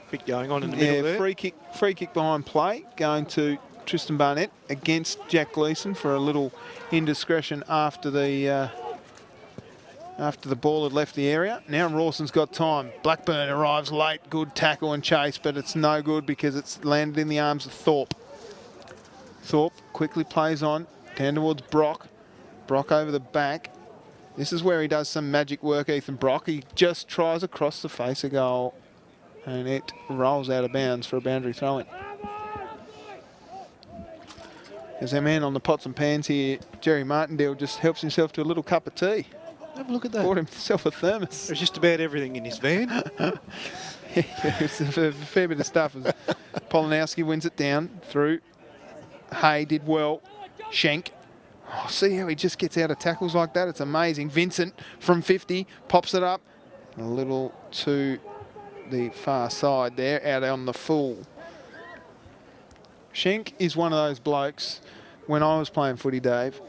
Bit going on in the middle there. Free kick behind play going to Tristan Barnett against Jack Gleeson for a little indiscretion after the ball had left the area. Now Rawson's got time. Blackburn arrives late. Good tackle and chase, but it's no good because it's landed in the arms of Thorpe. Thorpe quickly plays on down towards Brock. Brock over the back. This is where he does some magic work, Ethan Brock. He just tries across the face of goal and it rolls out of bounds for a boundary throw-in. As our man on the pots and pans here, Jerry Martindale, just helps himself to a little cup of tea. Have a look at that. Bought himself a thermos. There's just about everything in his van. It's a fair bit of stuff. Polanowski wins it down through. Hay did well. Schenk. Oh, see how he just gets out of tackles like that? It's amazing. Vincent from 50 pops it up. A little to the far side there, out on the full. Schenk is one of those blokes, when I was playing footy, Dave,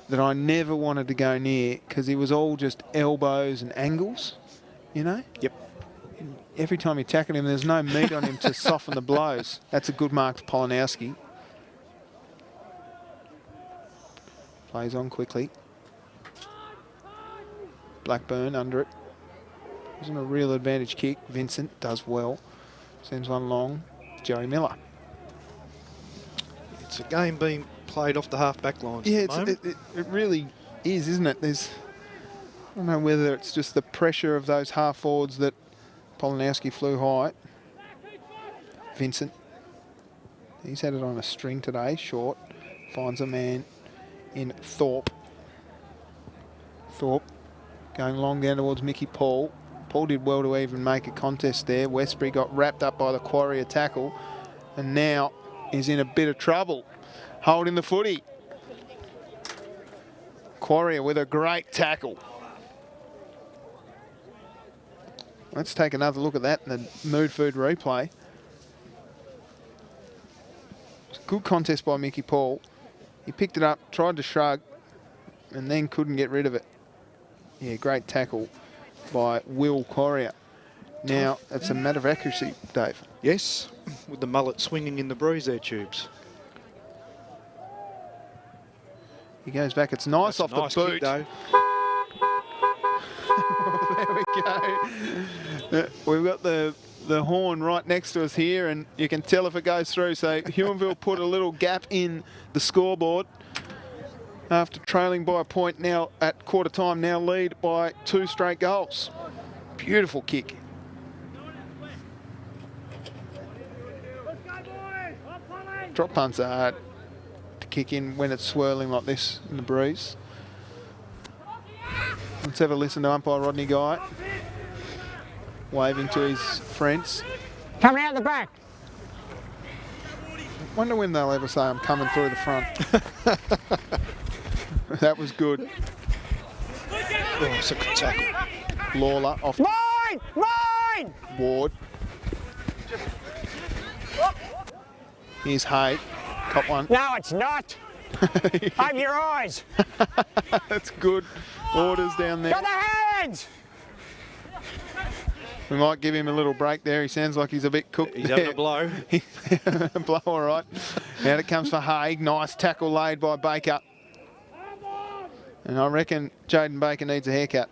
that I never wanted to go near because he was all just elbows and angles, you know? Yep. And every time you tackle him, there's no meat on him to soften the blows. That's a good mark to Polanowski. Plays on quickly. Blackburn under it. Wasn't a real advantage kick. Vincent does well. Sends one long. Joey Miller. It's a game being played off the half-back lines at the moment. It really is, isn't it? I don't know whether it's just the pressure of those half-forwards that Polanowski flew high. Vincent. He's had it on a string today, short. Finds a man in Thorpe. Thorpe going long down towards Mickey Paul. Paul did well to even make a contest there. Westbury got wrapped up by the Quarrier tackle and now is in a bit of trouble. Holding the footy. Quarrier with a great tackle. Let's take another look at that in the Mood Food replay. Good contest by Mickey Paul. He picked it up, tried to shrug, and then couldn't get rid of it. Yeah, great tackle by Will Quarrier. Now, it's a matter of accuracy, Dave. Yes, with the mullet swinging in the breeze there, Tubes. He goes back. It's nice off nice the boot. Kick, though. There we go. We've got the horn right next to us here, and you can tell if it goes through. So Huonville put a little gap in the scoreboard after trailing by a point now at quarter time, now lead by 2 straight goals. Beautiful kick. Drop punts are hard to kick in when it's swirling like this in the breeze. Let's have a listen to umpire Rodney Guy waving to his friends. Coming out the back. Wonder when they'll ever say I'm coming through the front. That was good. Oh, it's a good tackle. Lawler off. Mine! Mine! Ward. Here's Hay. Top one. No, it's not. Open your eyes. That's good. Orders down there. Got the hands! We might give him a little break there. He sounds like he's a bit cooked. He's having a blow. A blow, all right. Out it comes for Haig. Nice tackle laid by Baker. And I reckon Jaden Baker needs a haircut.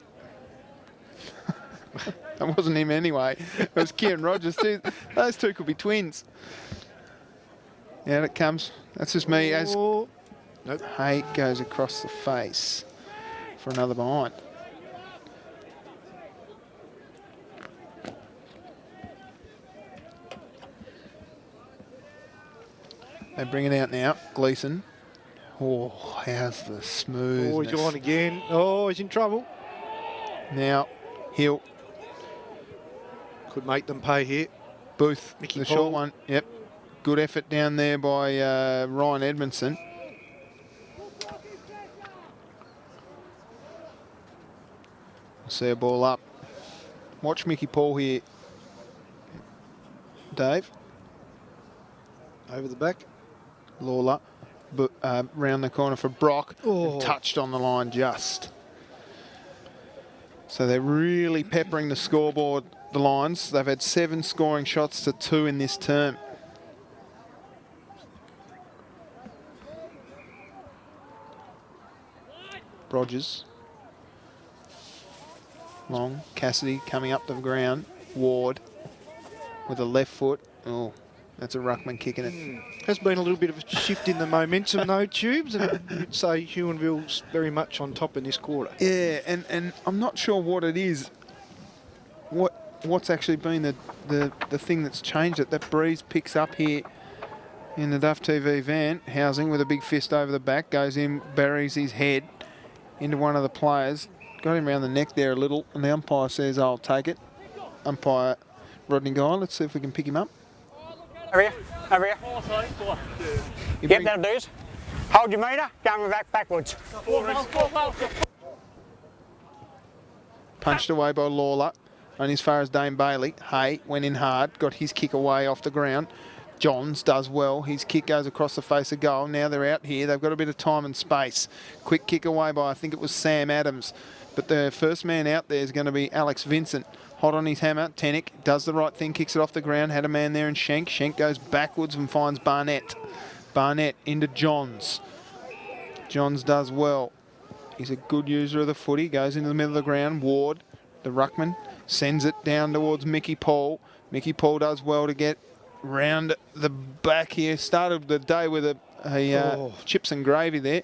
That wasn't him anyway. It was Kieran Rogers too. Those two could be twins. Out it comes. That's just me. As Nope. Haig goes across the face for another behind. They bring it out now. Gleeson. Oh, how's the smoothness. Oh, he's on again. Oh, he's in trouble. Now, Hill. Could make them pay here. Booth, Mickey the Paul. short one. Yep. Good effort down there by Ryan Edmondson. See a ball up. Watch Mickey Paul here. Dave. Over the back. Lawler. But round the corner for Brock. Oh. And touched on the line just. So they're really peppering the scoreboard, the Lions. They've had 7 scoring shots to 2 in this term. Rogers. Long. Cassidy coming up the ground. Ward with a left foot. Oh, that's a ruckman kicking it. Has been a little bit of a shift in the momentum though, Tubes, and I'd say Huonville's very much on top in this quarter. Yeah, and I'm not sure what it is. What's actually been the thing that's changed it. That breeze picks up here in the Duff TV van. Housing with a big fist over the back. Goes in, buries his head into one of the players. Got him around the neck there a little, and the umpire says, I'll take it. Umpire Rodney Guy, let's see if we can pick him up. Over here. Over here. Yep, that'll do it. Hold your meter. Going backwards. Punched away by Lawler. Only as far as Dane Bailey. Hay went in hard. Got his kick away off the ground. Johns does well. His kick goes across the face of goal. Now they're out here. They've got a bit of time and space. Quick kick away by, I think it was Sam Adams. But the first man out there is going to be Alex Vincent. Hot on his hammer. Tenick does the right thing, kicks it off the ground. Had a man there in Schenk. Schenk goes backwards and finds Barnett. Barnett into Johns. Johns does well. He's a good user of the footy. Goes into the middle of the ground. Ward, the ruckman, sends it down towards Mickey Paul. Mickey Paul does well to get round the back here. Started the day with a chips and gravy there.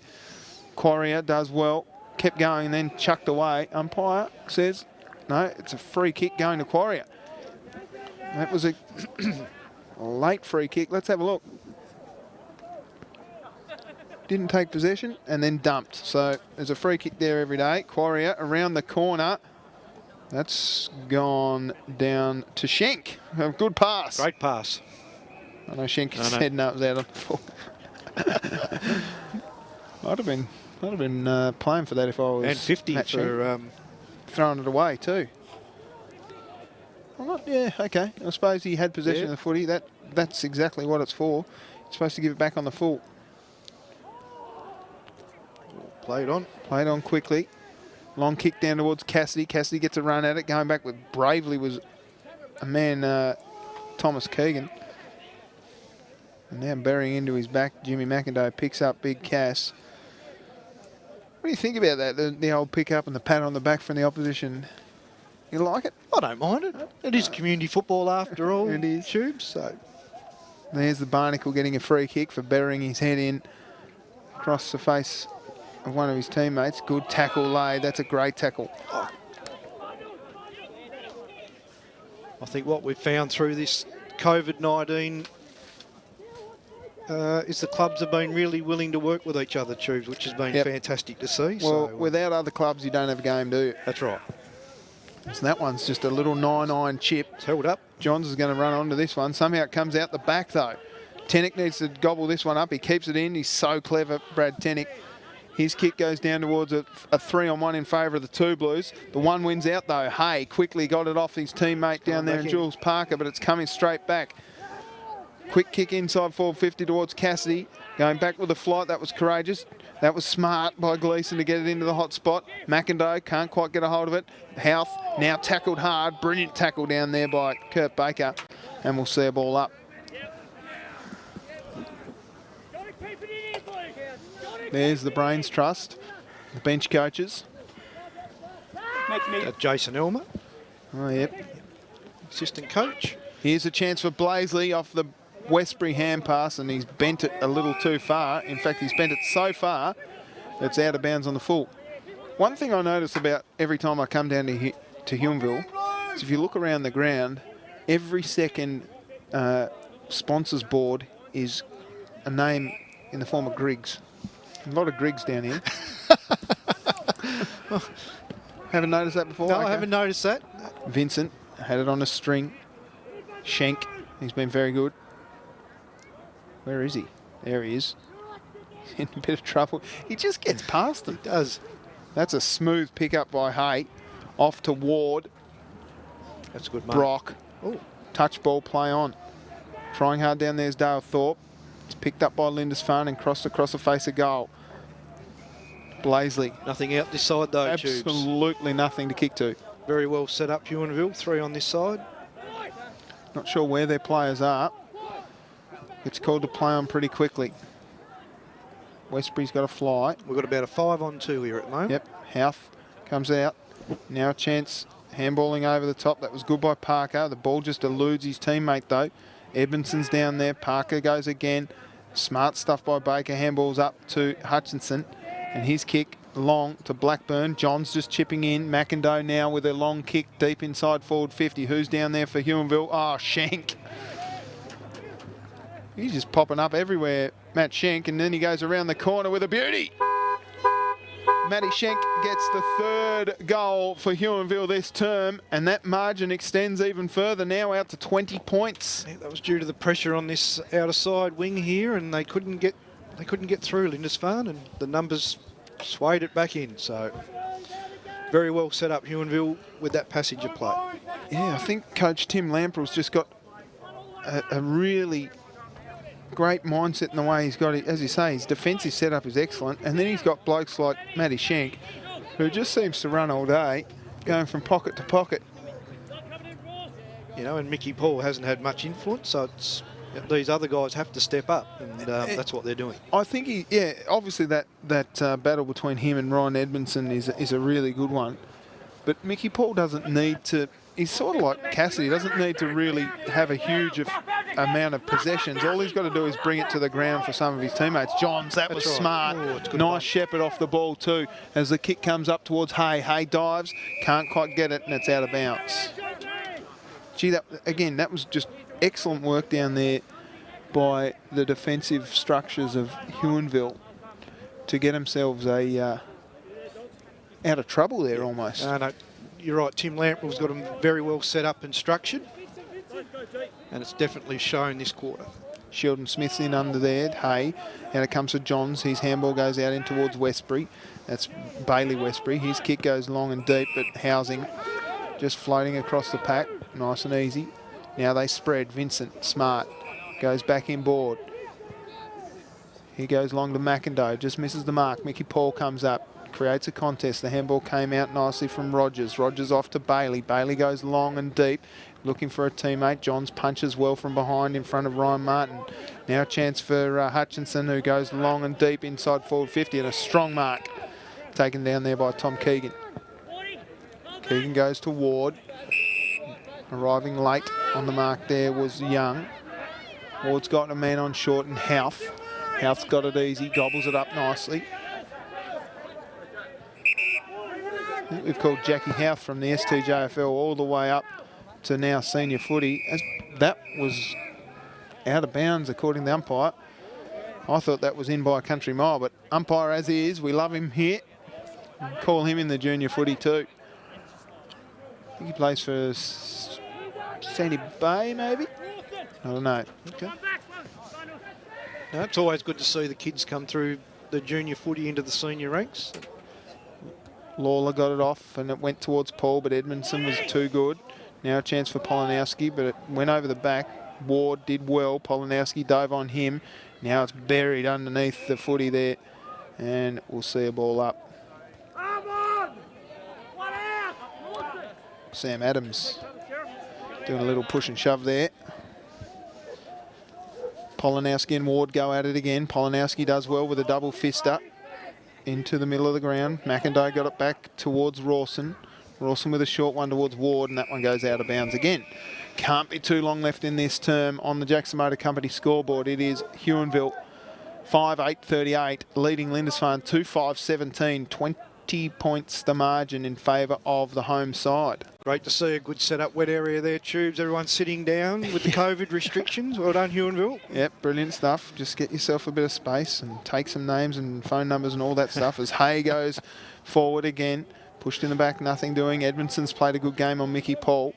Quarrier does well. Kept going and then chucked away. Umpire says, no, it's a free kick going to Quarrier. That was a late free kick. Let's have a look. Didn't take possession and then dumped. So there's a free kick there every day. Quarrier around the corner. That's gone down to Schenk. A good pass. Great pass. I know Schenk said no, it was out on the full. Might have been playing for that if I was. And 50 for throwing it away too. Well, yeah, okay. I suppose he had possession of the footy. That's exactly what it's for. You're supposed to give it back on the full. Played on. Played on quickly. Long kick down towards Cassidy. Cassidy gets a run at it. Going back with bravely was a man, Thomas Keegan. And now burying into his back, Jimmy McIndoe picks up Big Cass. What do you think about that, the old pick up and the pat on the back from the opposition? You like it? I don't mind it. It is community football after all. It is. Tubes, so. There's the Barnacle getting a free kick for burying his head in across the face of one of his teammates. Good tackle laid. That's a great tackle. I think what we've found through this COVID-19 is the clubs have been really willing to work with each other, Tubes, which has been fantastic to see. Well, so, without other clubs, you don't have a game, do you? That's right. So that one's just a little 9-iron chip. It's held up. Johns is going to run onto this one. Somehow it comes out the back, though. Tennick needs to gobble this one up. He keeps it in. He's so clever, Brad Tennick. His kick goes down towards a 3-on-1 in favour of the Two Blues. The one wins out, though. Hay quickly got it off his teammate down there, Jules Parker, but it's coming straight back. Quick kick inside forward 50 towards Cassidy. Going back with a flight. That was courageous. That was smart by Gleeson to get it into the hot spot. McIndoe can't quite get a hold of it. Houth now tackled hard. Brilliant tackle down there by Kurt Baker. And we'll see a ball up. There's the Brains Trust, the bench coaches. Jason Elmer. Oh, yep. Assistant coach. Here's a chance for Blaisley off the Westbury hand pass, and he's bent it a little too far. In fact, he's bent it so far, it's out of bounds on the full. One thing I notice about every time I come down to Huonville is if you look around the ground, every second sponsors board is a name in the form of Griggs. A lot of Griggs down here. Haven't noticed that before? No, I haven't noticed that. Vincent had it on a string. Schenk, he's been very good. Where is he? There he is. He's in a bit of trouble. He just gets past them. He does. That's a smooth pickup by Hay. Off to Ward. That's a good, mate. Brock. Oh. Touch ball, play on. Trying hard down there is Dale Thorpe. It's picked up by Lindisfarne and crossed across the face of goal. Blaisley. Nothing out this side though, Absolutely nothing to kick to. Very well set up, Huonville. 3 on this side. Not sure where their players are. It's called to play on pretty quickly. Westbury's got a fly. We've got about a 5-on-2 here at the moment. Yep, Houth comes out. Now a chance, handballing over the top. That was good by Parker. The ball just eludes his teammate though. Edmondson's down there. Parker goes again. Smart stuff by Baker. Handballs up to Hutchinson. And his kick long to Blackburn. John's just chipping in. McIndoe now with a long kick deep inside forward 50. Who's down there for Huonville? Oh, Schenk. He's just popping up everywhere, Matt Schenk, and then he goes around the corner with a beauty. Matty Schenk gets the 3rd goal for Huonville this term, and that margin extends even further now out to 20 points. Yeah, that was due to the pressure on this outer side wing here, and they couldn't get through Lindisfarne, and the numbers swayed it back in. So very well set up Huonville with that passage of play. Yeah, I think Coach Tim Lamprell's just got a really great mindset in the way he's got it. As you say, his defensive setup is excellent, and then he's got blokes like Matty Schenk, who just seems to run all day, going from pocket to pocket. You know, and Mickey Paul hasn't had much influence, so it's these other guys have to step up, and that's what they're doing. I think obviously that battle between him and Ryan Edmondson is a really good one, but Mickey Paul doesn't need to. He's sort of like Cassidy, doesn't need to really have a huge amount of possessions. All he's got to do is bring it to the ground for some of his teammates. Johns, that was smart. Oh, nice shepherd off the ball too. As the kick comes up towards Hay. Hay dives, can't quite get it, and it's out of bounds. Gee, that was just excellent work down there by the defensive structures of Huonville to get themselves out of trouble there almost. No. You're right, Tim Lamprell's got them very well set up and structured, and it's definitely shown this quarter. Sheldon Smith's in under there, Hay, and it comes to Johns. His handball goes out in towards Westbury. That's Bailey Westbury. His kick goes long and deep, but Housing just floating across the pack, nice and easy. Now they spread. Vincent, smart, goes back inboard. He goes long to McIndoe, just misses the mark. Mickey Paul comes up. Creates a contest. The handball came out nicely from Rogers. Rogers off to Bailey. Bailey goes long and deep, looking for a teammate. Johns punches well from behind in front of Ryan Martin. Now a chance for Hutchinson, who goes long and deep inside forward 50, and a strong mark taken down there by Tom Keegan. Keegan goes to Ward. Arriving late on the mark there was Young. Ward's got a man on short and Houth. Houth's got it easy, gobbles it up nicely. We've called Jackie Houth from the STJFL all the way up to now senior footy. That was out of bounds according to the umpire. I thought that was in by a country mile, but umpire as he is, we love him here. Call him in the junior footy too. I think he plays for Sandy Bay, maybe? I don't know. Okay. No, it's always good to see the kids come through the junior footy into the senior ranks. Lawler got it off and it went towards Paul, but Edmondson was too good. Now a chance for Polanowski, but it went over the back. Ward did well. Polanowski dove on him. Now it's buried underneath the footy there, and we'll see a ball up. Sam Adams doing a little push and shove there. Polanowski and Ward go at it again. Polanowski does well with a double fist up into the middle of the ground. McIndoe got it back towards Rawson. Rawson with a short one towards Ward, and that one goes out of bounds again. Can't be too long left in this term on the Jackson Motor Company scoreboard. It is Huonville 5-8-38, leading Lindisfarne 2-5-17, 20 points the margin in favour of the home side. Great to see a good set-up wet area there, Tubes. Everyone's sitting down with the COVID restrictions. Well done, Huonville. Yep, brilliant stuff. Just get yourself a bit of space and take some names and phone numbers and all that stuff as Hay goes forward again. Pushed in the back, nothing doing. Edmondson's played a good game on Mickey Paul.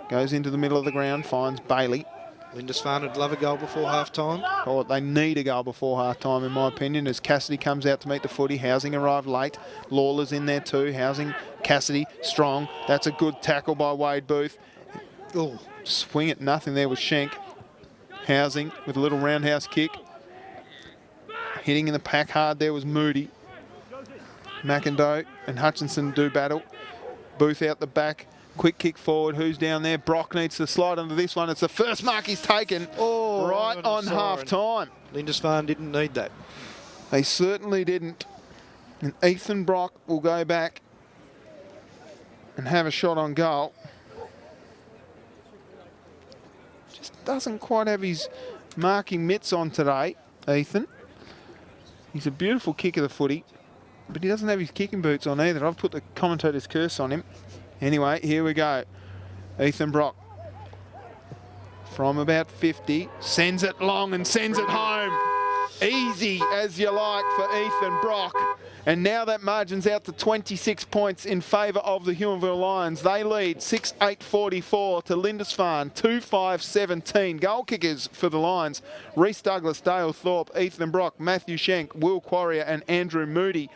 Goes into the middle of the ground, finds Bailey. Lindisfarne would love a goal before half-time. Oh, they need a goal before half-time, in my opinion, as Cassidy comes out to meet the footy. Housing arrived late. Lawler's in there too. Housing, Cassidy, strong. That's a good tackle by Wade Booth. Oh, swing at nothing there with Schenk. Housing with a little roundhouse kick. Hitting in the pack hard there was Moody. McIndoe and Hutchinson do battle. Booth out the back. Quick kick forward. Who's down there? Brock needs to slide under this one. It's the first mark he's taken right on half-time. Lindisfarne didn't need that. They certainly didn't. And Ethan Brock will go back and have a shot on goal. Just doesn't quite have his marking mitts on today, Ethan. He's a beautiful kick of the footy, but he doesn't have his kicking boots on either. I've put the commentator's curse on him. Anyway, here we go. Ethan Brock from about 50, sends it long and sends it home. Easy as you like for Ethan Brock. And now that margin's out to 26 points in favour of the Huonville Lions. They lead 6-8-44 to Lindisfarne 2-5-17. Goal kickers for the Lions: Reece Douglas, Dale Thorpe, Ethan Brock, Matthew Schenk, Will Quarrier and Andrew Moody.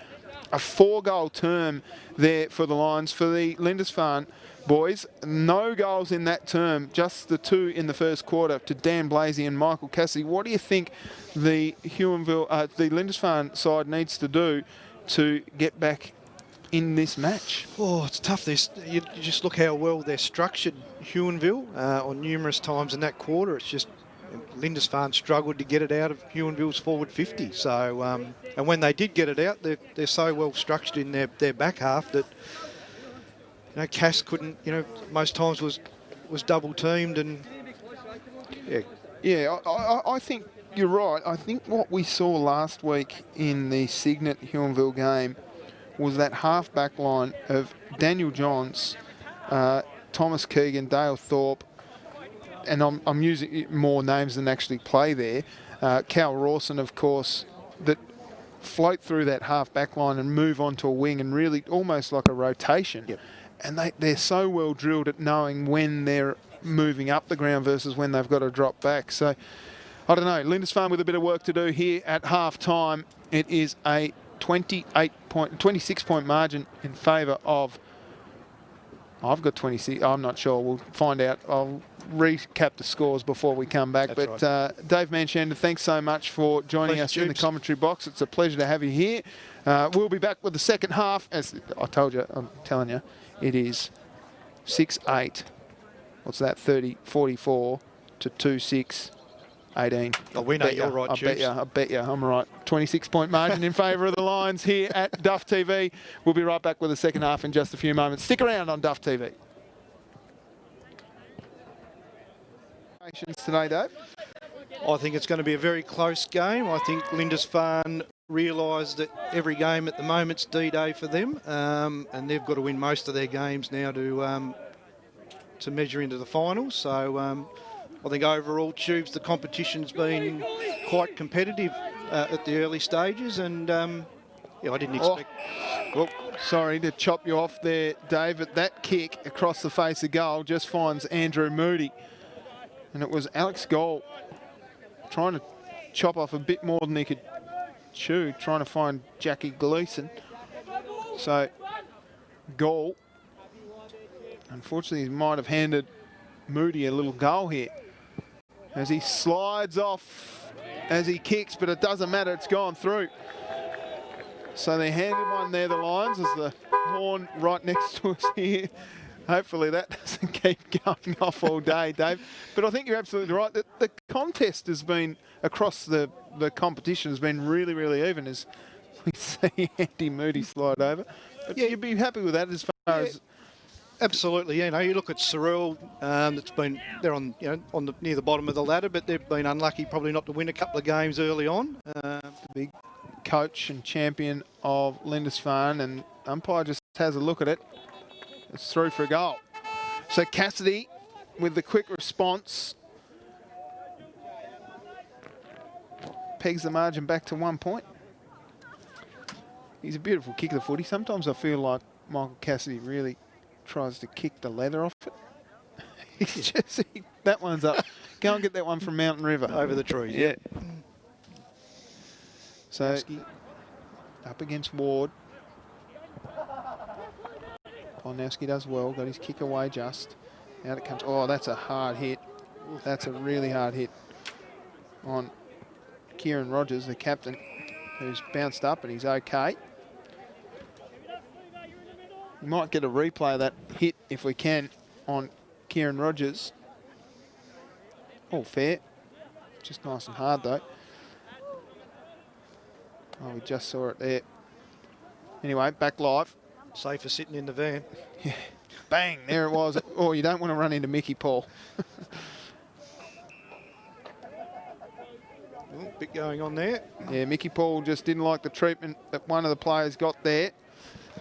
A 4-goal term there for the Lions. For the Lindisfarne boys, no goals in that term, just the 2 in the first quarter to Dan Blasey and Michael Cassidy. What do you think the the Lindisfarne side needs to do to get back in this match? Oh, it's tough. You just look how well they're structured, Huonville, on numerous times in that quarter. It's just Lindisfarne struggled to get it out of Huonville's forward 50. So, and when they did get it out, they're so well structured in their back half that, you know, Cass couldn't, you know, most times was double teamed and yeah. I think you're right. I think what we saw last week in the Signet Huonville game was that half back line of Daniel Johns, Thomas Keegan, Dale Thorpe, and I'm using more names than actually play there. Cal Rawson, of course, that float through that half-back line and move onto a wing and really almost like a rotation. Yep. And they're so well drilled at knowing when they're moving up the ground versus when they've got to drop back. So, I don't know. Lindisfarne with a bit of work to do here at half-time. It is a 26-point margin in favour of... I've got 26. I'm not sure. We'll find out. I'll recap the scores before we come back. That's but right. Dave Manchander, thanks so much for joining us in the commentary box. It's a pleasure to have you here. We'll be back with the second half. As I told you, I'm telling you, it is 6-8. What's that? 44 to 2-6. 18. Oh, we know you're right, I bet you. I'm right. 26-point margin in favour of the Lions here at Duff TV. We'll be right back with the second half in just a few moments. Stick around on Duff TV. Today, Dave? I think it's going to be a very close game. I think Lindisfarne realise that every game at the moment's D-Day for them, and they've got to win most of their games now to measure into the finals. So I think overall, Tubes, the competition's been quite competitive at the early stages, and yeah, I didn't expect. Well, sorry to chop you off there, David. That kick across the face of goal just finds Andrew Moody. And it was Alex Goal trying to chop off a bit more than he could chew, trying to find Jackie Gleeson. So, Goal, unfortunately, he might have handed Moody a little goal here as he slides off as he kicks, but it doesn't matter, it's gone through. So they handed one there, the Lions, as the horn right next to us here. Hopefully that doesn't keep going off all day, Dave. But I think you're absolutely right. The contest has been, across the competition, has been really, really even as we see Andy Moody slide over. But yeah, you'd be happy with that as far as... Absolutely, you know, you look at Cyril, that's been, they're on, you know, near the bottom of the ladder, but they've been unlucky probably not to win a couple of games early on. The big coach and champion of Lindisfarne, and umpire just has a look at it. It's through for a goal. So Cassidy with the quick response pegs the margin back to 1 point. He's a beautiful kick of the footy. Sometimes I feel like Michael Cassidy really tries to kick the leather off it. He's just, that one's up. Go and get that one from Mountain River. Over the trees. Yeah. So, up against Ward. Polnowski does well, got his kick away just. Out it comes. Oh, that's a hard hit. That's a really hard hit on Kieran Rogers, the captain, who's bounced up and he's okay. We might get a replay of that hit if we can on Kieran Rogers. All fair. Just nice and hard though. Oh, we just saw it there. Anyway, back live. Safer sitting in the van. Yeah. Bang, there it was. Oh, you don't want to run into Mickey Paul. Bit going on there. Yeah, Mickey Paul just didn't like the treatment that one of the players got there.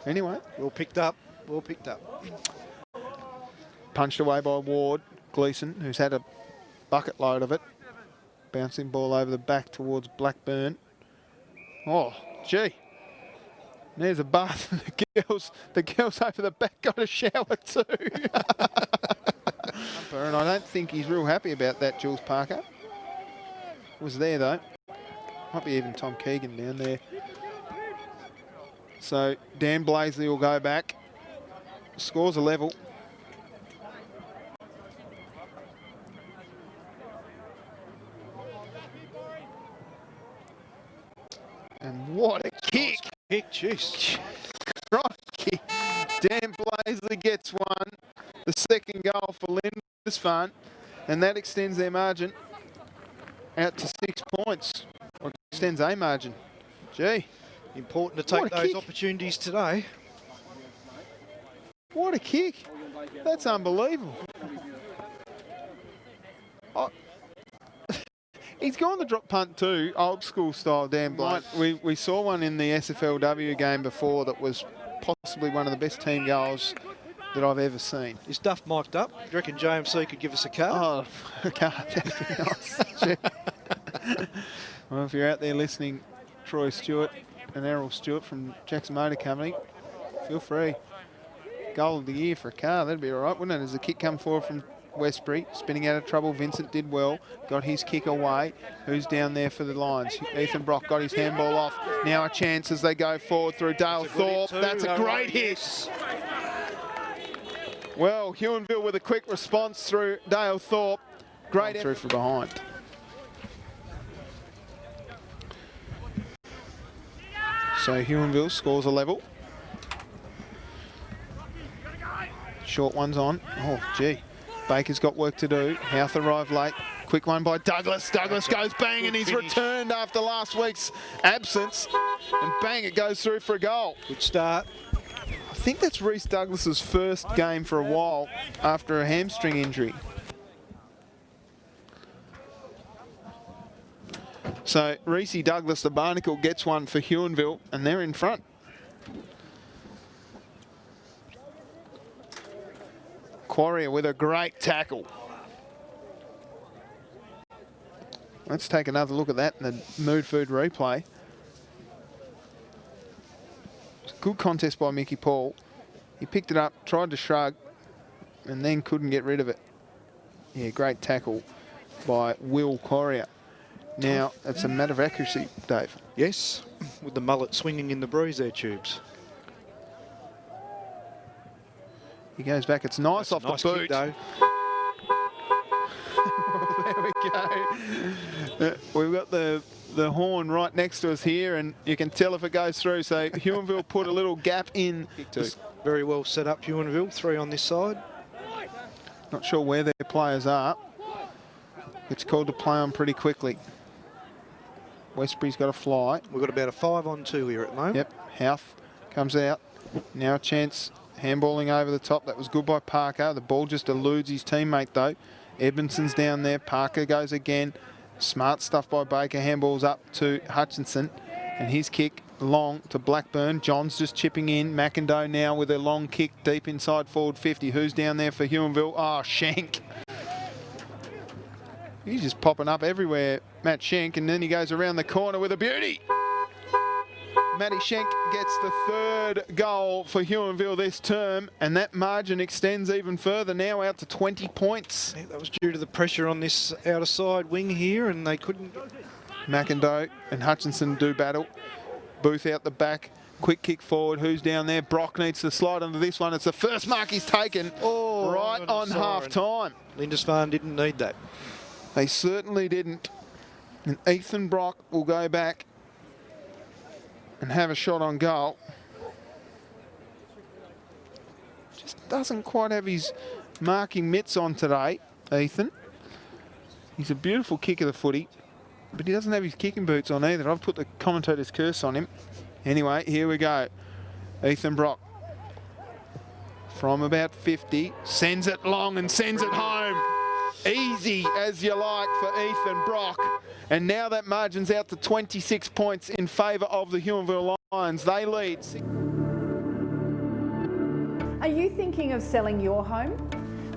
Anyway. Well picked up. Well picked up. Punched away by Ward. Gleeson, who's had a bucket load of it. Bouncing ball over the back towards Blackburn. Oh, gee. There's a bath. The girls over the back got a shower too. And I don't think he's real happy about that, Jules Parker. Was there though. Might be even Tom Keegan down there. So Dan Blaisley will go back. Scores a level. And what a kick! Kick, jeez. Crikey. Dan Blaisley gets one. The second goal for Lindisfarne. And that extends their margin out to 6 points. Or extends a margin. Gee. Important to take those opportunities today. What a kick. That's unbelievable. Oh. He's gone to drop punt too, old school style, Dan Blunt. We saw one in the SFLW game before that was possibly one of the best team goals that I've ever seen. Is Duff mic'd up? Do you reckon JMC could give us a card? Oh, a card, that'd be nice. Well, if you're out there listening, Troy Stewart and Errol Stewart from Jackson Motor Company, feel free. Goal of the year for a car, that'd be all right, wouldn't it? As the kick come forward from Westbury, spinning out of trouble. Vincent did well, got his kick away. Who's down there for the Lions? Ethan Brock got his handball off. Now a chance as they go forward through Dale Thorpe. That's a great hit. Well, Huonville with a quick response through Dale Thorpe. Great through from behind. So Huonville scores a level. Short one's on. Oh, gee. Baker's got work to do. Houth arrived late. Quick one by Douglas. Douglas goes bang and he's returned after last week's absence. And bang, it goes through for a goal. Good start. I think that's Reece Douglas's first game for a while after a hamstring injury. So Reece Douglas, the Barnacle, gets one for Huonville and they're in front. Quarrier with a great tackle. Let's take another look at that in the Mood Food replay. Good contest by Mickey Paul. He picked it up, tried to shrug, and then couldn't get rid of it. Yeah, great tackle by Will Corrier. Now, it's a matter of accuracy, Dave. Yes, with the mullet swinging in the breeze there, Tubes. He goes back. It's nice. That's off the boot. Kick, though. There we go. We've got the horn right next to us here, and you can tell if it goes through. So Huonville put a little gap in. Very well set up, Huonville. 3 on this side. Not sure where their players are. It's called to play on pretty quickly. Westbury's got a fly. We've got about a 5-on-2 here at the moment. Yep, Houth comes out. Now a chance, handballing over the top. That was good by Parker. The ball just eludes his teammate though. Edmondson's down there. Parker goes again. Smart stuff by Baker. Handballs up to Hutchinson. And his kick long to Blackburn. John's just chipping in. McIndoe now with a long kick deep inside forward 50. Who's down there for Huonville? Oh, Schenk. He's just popping up everywhere, Matt Schenk, and then he goes around the corner with a beauty. Matty Schenk gets the 3rd goal for Huonville this term, and that margin extends even further now out to 20 points. Yeah, that was due to the pressure on this outer side wing here, and they couldn't. McIndoe and Hutchinson do battle. Booth out the back. Quick kick forward. Who's down there? Brock needs to slide under this one. It's the first mark he's taken right on half-time. Lindisfarne didn't need that. They certainly didn't. And Ethan Brock will go back and have a shot on goal. Just doesn't quite have his marking mitts on today, Ethan. He's a beautiful kick of the footy, but he doesn't have his kicking boots on either. I've put the commentator's curse on him. Anyway, here we go. Ethan Brock from about 50, sends it long and sends it home. Easy as you like for Ethan Brock. And now that margin's out to 26 points in favour of the Huonville Lions. They lead. Are you thinking of selling your home?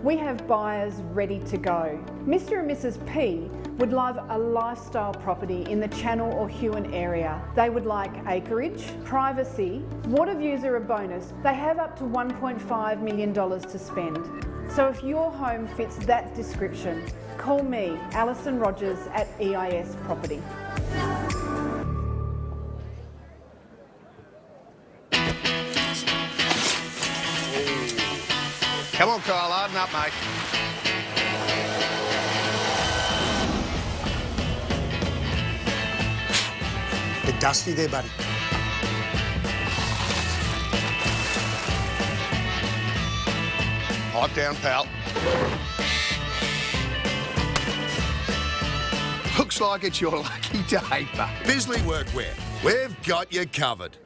We have buyers ready to go. Mr. and Mrs. P would love a lifestyle property in the Channel or Huon area. They would like acreage, privacy, water views are a bonus. They have up to $1.5 million to spend. So if your home fits that description, call me, Alison Rogers at EIS Property. Come on, Kyle, harden up, mate. Bit dusty there, buddy. Pipe down, pal. Looks like it's your lucky day, mate. Bisley Workwear. We've got you covered.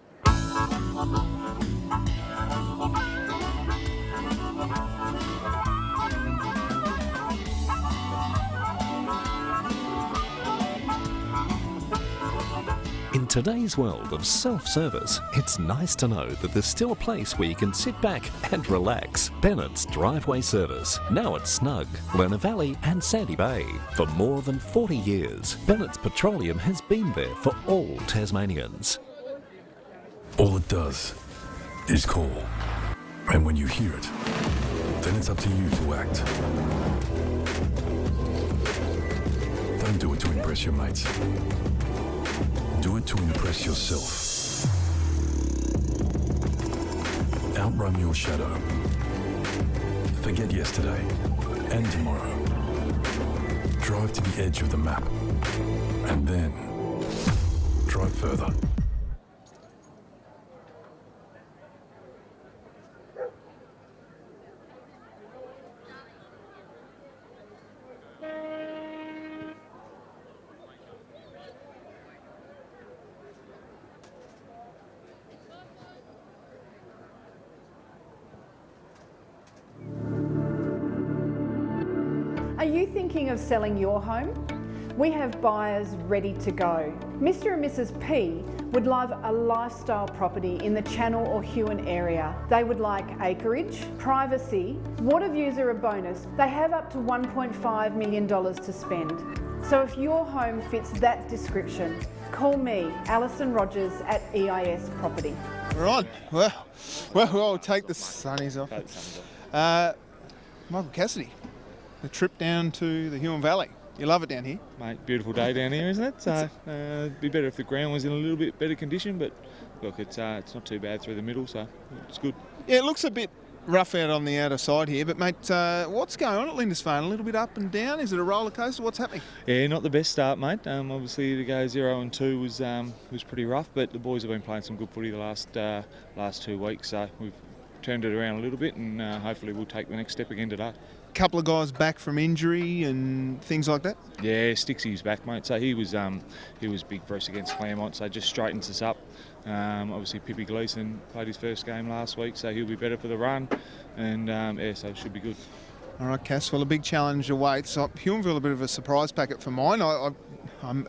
In today's world of self-service, it's nice to know that there's still a place where you can sit back and relax. Bennett's Driveway Service, now at Snug, Lerner Valley and Sandy Bay. For more than 40 years, Bennett's Petroleum has been there for all Tasmanians. All it does is call. And when you hear it, then it's up to you to act. Don't do it to impress your mates. Do it to impress yourself. Outrun your shadow. Forget yesterday and tomorrow. Drive to the edge of the map. And then drive further. Are you thinking of selling your home? We have buyers ready to go. Mr. and Mrs. P would love a lifestyle property in the Channel or Huon area. They would like acreage, privacy, water views are a bonus. They have up to $1.5 million to spend. So if your home fits that description, call me, Alison Rogers at EIS Property. Right. Well, I'll take the sunnies off. Michael Cassidy, the trip down to the Huon Valley. You love it down here? Mate, beautiful day down here, isn't it? So it'd be better if the ground was in a little bit better condition, but look, it's not too bad through the middle, so it's good. Yeah, it looks a bit rough out on the outer side here, but mate, what's going on at Lindisfarne? A little bit up and down? Is it a roller coaster? What's happening? Yeah, not the best start, mate. Obviously to go 0-2 was pretty rough, but the boys have been playing some good footy the last 2 weeks, so we've turned it around a little bit, and hopefully we'll take the next step again today. Couple of guys back from injury and things like that? Yeah, Stixie's back, mate. So he was big for us against Claremont, so just straightens us up. Obviously Pippi Gleeson played his first game last week, so he'll be better for the run, and yeah, so it should be good. All right, Cass, well, a big challenge awaits. Huonville, a bit of a surprise packet for mine. I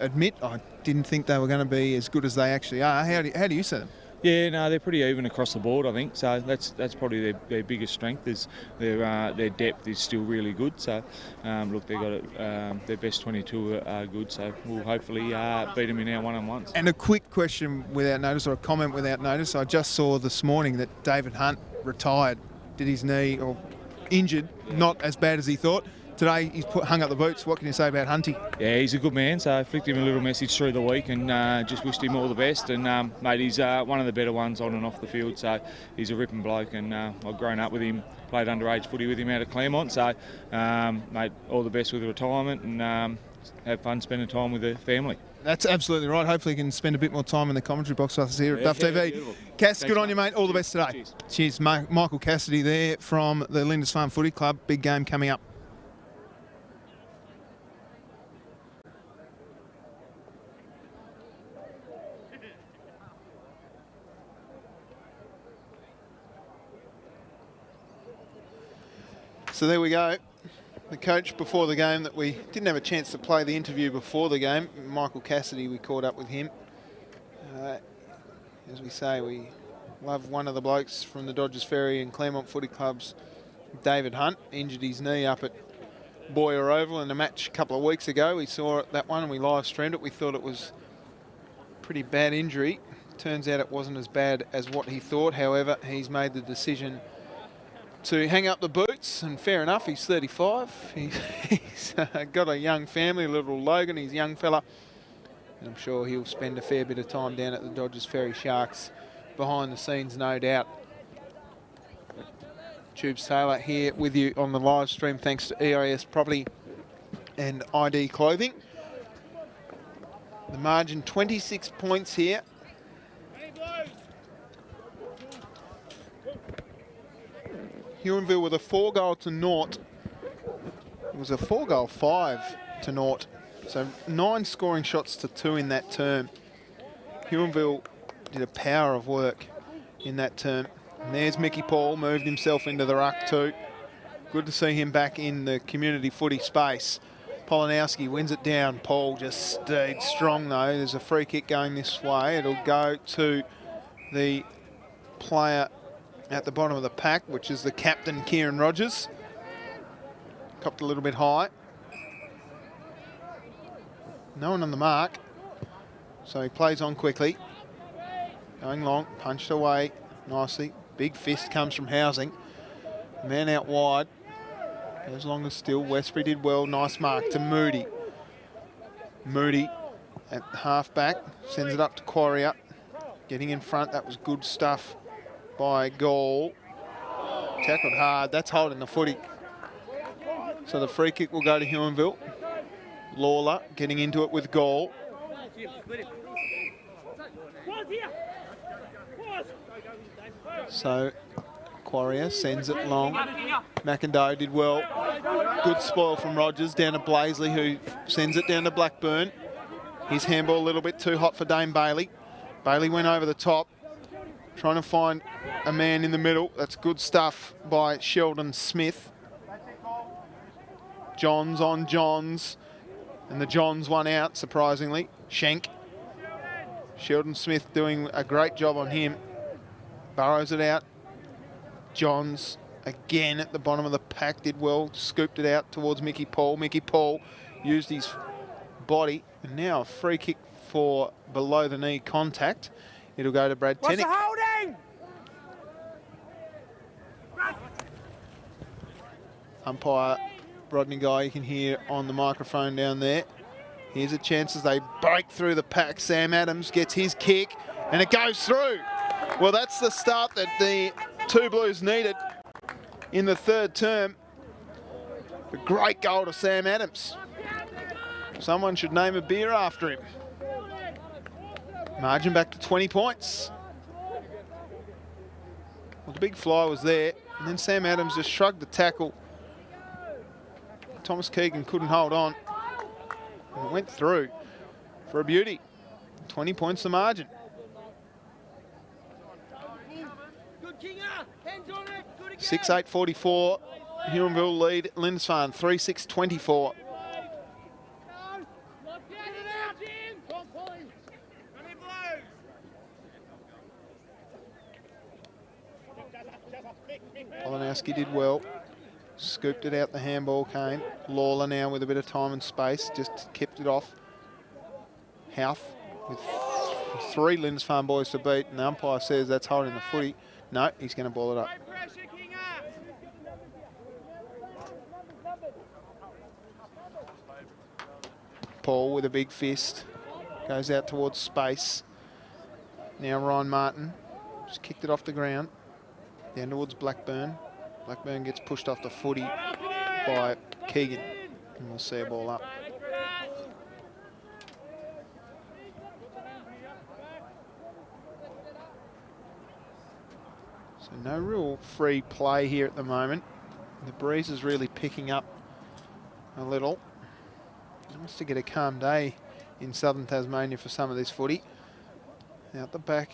admit I didn't think they were going to be as good as they actually are. How do you see them? Yeah, no, they're pretty even across the board, I think. So that's probably their biggest strength is their depth is still really good. So look, they got it. Their best 22 are good. So we'll hopefully beat them in our one-on-ones. And a quick question without notice, or a comment without notice. I just saw this morning that David Hunt retired, did his knee or injured, not as bad as he thought. Today he's hung up the boots. What can you say about Hunty? Yeah, he's a good man, so I flicked him a little message through the week and just wished him all the best. And mate, he's one of the better ones on and off the field, so he's a ripping bloke, and I've grown up with him, played underage footy with him out of Claremont, so mate, all the best with the retirement, and have fun spending time with the family. That's absolutely right. Hopefully you can spend a bit more time in the commentary box with us here at Duff TV. Beautiful. Cass, good on you, mate. All the best today. Cheers. Michael Cassidy there from the Lindisfarne Footy Club. Big game coming up. So there we go. The coach before the game that we didn't have a chance to play the interview before the game, Michael Cassidy, we caught up with him. As we say, we love one of the blokes from the Dodgers Ferry and Claremont Footy Clubs, David Hunt, injured his knee up at Boyer Oval in a match a couple of weeks ago. We saw that one and we live streamed it. We thought it was a pretty bad injury. Turns out it wasn't as bad as what he thought. However, he's made the decision to hang up the boots, and fair enough, he's 35. He's got a young family, little Logan, he's a young fella, and I'm sure he'll spend a fair bit of time down at the Dodgers Ferry Sharks behind the scenes, no doubt. Tubes Taylor here with you on the live stream, thanks to EIS Property and ID Clothing. The margin 26 points here. Huonville with a 4-0. It was a 4-5 to 0. So 9 scoring shots to 2 in that term. Huonville did a power of work in that term. And there's Mickey Paul, moved himself into the ruck too. Good to see him back in the community footy space. Polanowski wins it down. Paul just stayed strong though. There's a free kick going this way. It'll go to the player at the bottom of the pack, which is the captain, Kieran Rogers. Copped a little bit high. No one on the mark. So he plays on quickly. Going long, punched away nicely. Big fist comes from Housing. Man out wide. Goes long as still. Westbury did well. Nice mark to Moody. Moody at half back. Sends it up to Quarrier. Getting in front. That was good stuff by Goal. Tackled hard. That's holding the footy. So the free kick will go to Huonville. Lawler getting into it with Goal. So Quarrier sends it long. McIndoe did well. Good spoil from Rogers down to Blaisley, who sends it down to Blackburn. His handball a little bit too hot for Dane Bailey. Bailey went over the top, trying to find a man in the middle. That's good stuff by Sheldon Smith. Johns on Johns. And the Johns one out, surprisingly. Schenk. Sheldon Smith doing a great job on him. Burrows it out. Johns again at the bottom of the pack did well. Scooped it out towards Mickey Paul. Mickey Paul used his body. And now a free kick for below the knee contact. It'll go to Brad Tenick. Holding? Umpire Rodney Guy, you can hear on the microphone down there. Here's a chance as they break through the pack. Sam Adams gets his kick and it goes through. Well, that's the start that the Two Blues needed in the third term. A great goal to Sam Adams. Someone should name a beer after him. Margin back to 20 points. Well, the big fly was there, and then Sam Adams just shrugged the tackle. Thomas Keegan couldn't hold on. And it went through for a beauty. 20 points the margin. 6:8:44. Huonville lead Lindisfarne 3-6-24. Polanowski did well. Scooped it out, the handball came. Lawler now with a bit of time and space, just kept it off. Houth with 3 Lindisfarne boys to beat, and the umpire says that's holding the footy. No, he's going to ball it up. Paul with a big fist, goes out towards space. Now Ryan Martin, just kicked it off the ground. Down towards Blackburn. Blackburn gets pushed off the footy by Keegan, and we'll see a ball up. So no real free play here at the moment. The breeze is really picking up a little. Nice to get a calm day in southern Tasmania for some of this footy. Out the back.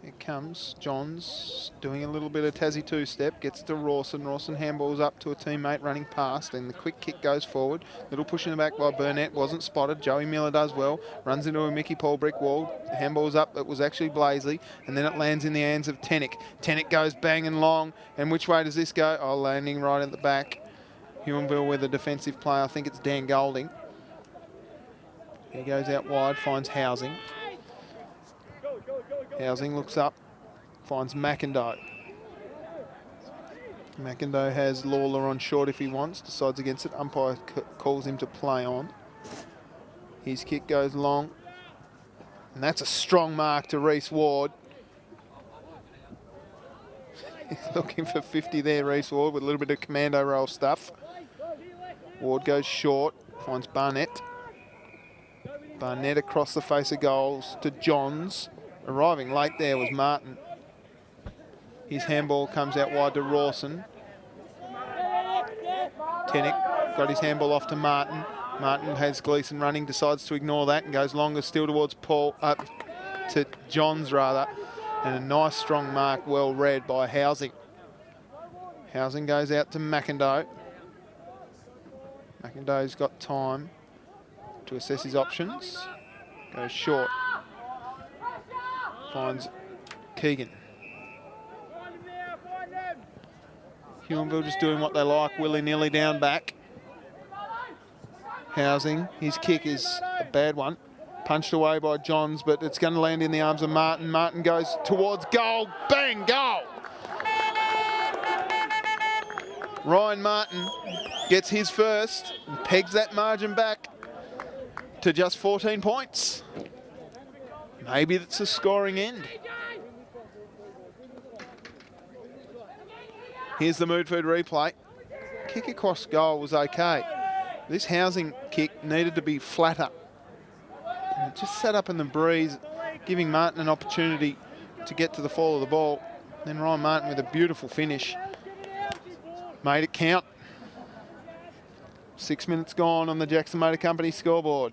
It comes. Johns doing a little bit of Tassie two-step. Gets to Rawson. Rawson handballs up to a teammate running past. And the quick kick goes forward. Little push in the back by Burnett. Wasn't spotted. Joey Miller does well. Runs into a Mickey Paul brick wall. Handballs up. It was actually Blazley. And then it lands in the hands of Tenick. Tenick goes banging long. And which way does this go? Oh, landing right at the back. Huonville with a defensive play. I think it's Dan Golding. He goes out wide. Finds Housing. Housing looks up, finds McIndoe. McIndoe has Lawler on short if he wants, decides against it. Umpire calls him to play on. His kick goes long, and that's a strong mark to Reece Ward. He's looking for 50 there, Reece Ward, with a little bit of commando roll stuff. Ward goes short, finds Barnett. Barnett across the face of goals to Johns. Arriving late there was Martin. His handball comes out wide to Rawson. Tenick got his handball off to Martin. Martin has Gleeson running, decides to ignore that and goes longer still towards Paul, to Johns rather. And a nice strong mark, well read by Housing. Housing goes out to McIndoe. McIndoe's got time to assess his options. Goes short. Finds Keegan. Huonville just doing what they like, willy-nilly down back. Housing, his kick is a bad one. Punched away by Johns, but it's going to land in the arms of Martin. Martin goes towards goal. Bang, goal! Ryan Martin gets his first and pegs that margin back to just 14 points. Maybe it's a scoring end. Here's the Moodfood replay. Kick across goal was okay. This Housing kick needed to be flatter. And it just sat up in the breeze, giving Martin an opportunity to get to the fall of the ball. Then Ryan Martin with a beautiful finish. Made it count. 6 minutes gone on the Jackson Motor Company scoreboard.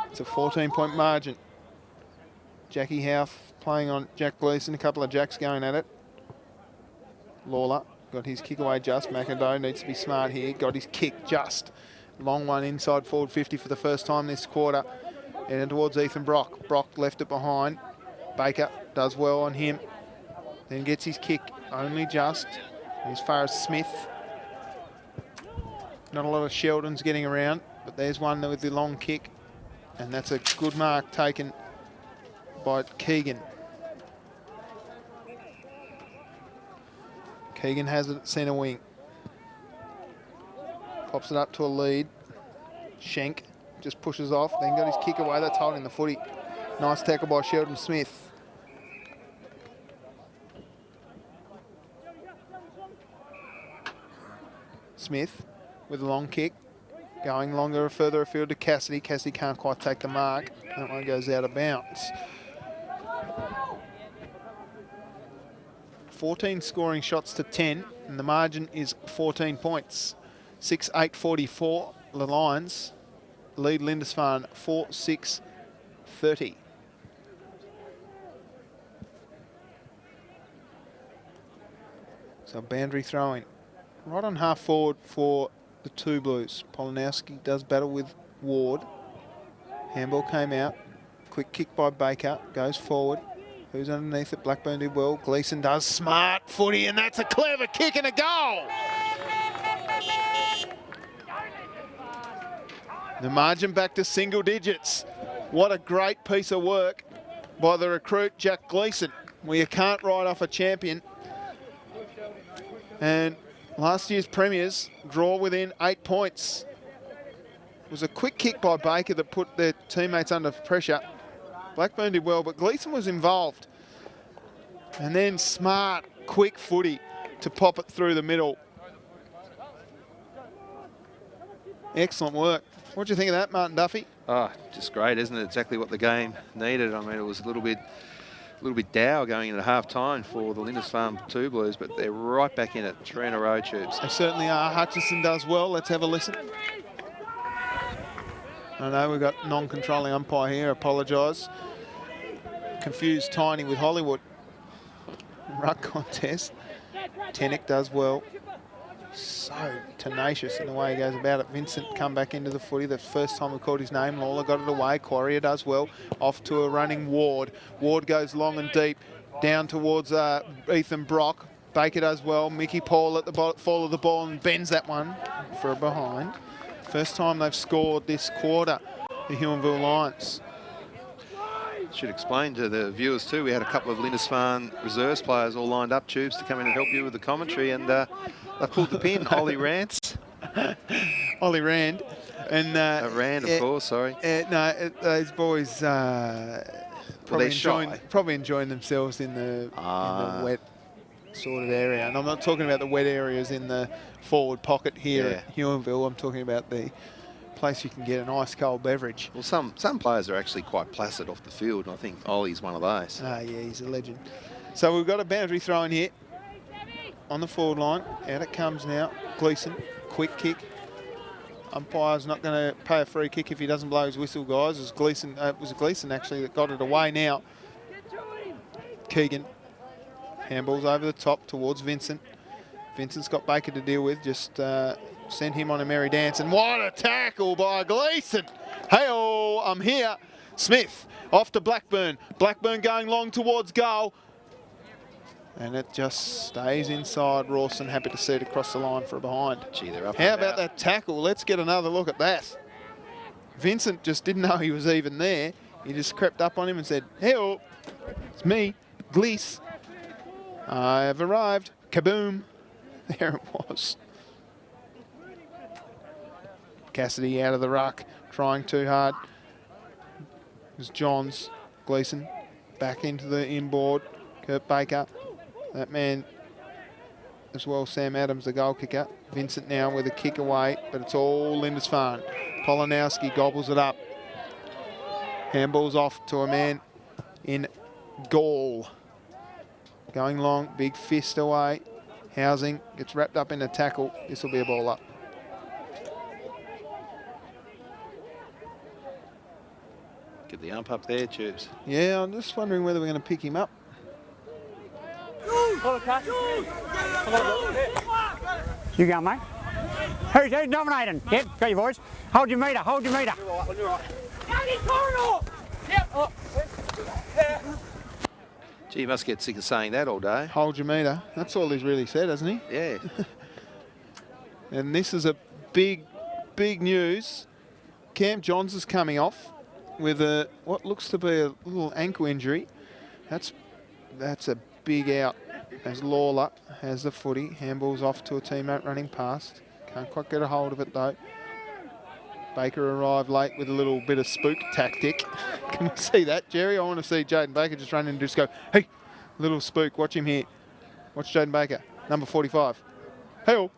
It's a 14-point margin. Jackie Houth playing on Jack Gleeson, a couple of Jacks going at it. Lawler got his kick away just. McIndoe needs to be smart here. Got his kick just. Long one inside forward 50 for the first time this quarter. And towards Ethan Brock. Brock left it behind. Baker does well on him. Then gets his kick only just. As far as Smith. Not a lot of Sheldons getting around. but there's one with the long kick, and that's a good mark taken by Keegan. Keegan has it at centre wing. Pops it up to a lead. Schenk just pushes off, then got his kick away. That's holding the footy. Nice tackle by Sheldon Smith. Smith with a long kick. Going longer, further afield to Cassidy. Cassidy can't quite take the mark. That one goes out of bounds. 14 scoring shots to 10, and the margin is 14 points. 6-8-44, the Lions lead Lindisfarne 4-6-30. So boundary throwing. Right on half forward for the Two Blues. Polanowski does battle with Ward. Handball came out. Quick kick by Baker. Goes forward. Who's underneath it? Blackburn did well. Gleeson does smart footy, and that's a clever kick and a goal. The margin back to single digits. What a great piece of work by the recruit, Jack Gleeson. Well, you can't write off a champion. And last year's premiers draw within 8 points. It was a quick kick by Baker that put their teammates under pressure. Blackburn did well, but Gleeson was involved. And then smart, quick footy to pop it through the middle. Excellent work. What do you think of that, Martin Duffy? Oh, just great, isn't it? Exactly what the game needed. I mean, it was a little bit dour going into half-time for the Lindisfarne Two Blues, but they're right back in it. 3 in a row, Tubes. They certainly are. Hutchison does well. Let's have a listen. I know we've got non-controlling umpire here. Apologise. Confused Tiny with Hollywood. Ruck contest. Tenick does well. So tenacious in the way he goes about it. Vincent come back into the footy. The first time we called his name. Lawler got it away. Quarrier does well. Off to a running Ward. Ward goes long and deep. Down towards Ethan Brock. Baker does well. Mickey Paul at the fall of the ball and bends that one for a behind. First time they've scored this quarter, the Huonville Lions. Should explain to the viewers too, we had a couple of Lindisfarne reserves players all lined up, Tubes, to come in and help you with the commentary, and they pulled the pin. Ollie Rance. Ollie Rand. And Rand, of course, sorry. Those boys probably enjoying themselves in the wet sort of area. And I'm not talking about the wet areas in the forward pocket here at Huonville. I'm talking about the place you can get an ice cold beverage. Well, some players are actually quite placid off the field, and I think Ollie's one of those. Yeah, he's a legend. So we've got a boundary throw in here on the forward line. Out it comes now. Gleeson, quick kick. Umpire's not going to pay a free kick if he doesn't blow his whistle, guys. It was Gleeson actually that got it away now. Keegan. Handballs over the top towards Vincent. Vincent's got Baker to deal with. Just send him on a merry dance. And what a tackle by Gleeson. Hey-oh, I'm here. Smith off to Blackburn. Blackburn going long towards goal. And it just stays inside. Rawson happy to see it across the line for a behind. Gee, they're up. How about that tackle? Let's get another look at that. Vincent just didn't know he was even there. He just crept up on him and said, hey-oh, it's me, Glees. I have arrived. Kaboom. There it was. Cassidy out of the ruck, trying too hard. It was Johns. Gleeson back into the inboard. Kurt Baker. That man as well, Sam Adams, the goal kicker. Vincent now with a kick away, but it's all Lindisfarne. Polanowski gobbles it up. Handballs off to a man in goal. Going long, big fist away. Housing gets wrapped up in a tackle. This will be a ball up. Get the ump up there, Tubes. Yeah, I'm just wondering whether we're going to pick him up. You go, mate. Who's dominating? Yep, got your boys. Hold your meter, hold your meter. Gee, you must get sick of saying that all day. Hold your meter. That's all he's really said, hasn't he? Yeah. And this is a big, big news Cam Johns is coming off with what looks to be a little ankle injury. That's a big out as Lawler has the footy. Handball's off to a teammate running past. Can't quite get a hold of it though. Baker arrived late with a little bit of spook tactic. Can we see that, Jerry? I want to see Jaden Baker just run in and just go, hey, little spook, watch him here. Watch Jaden Baker, number 45. Hey-oh.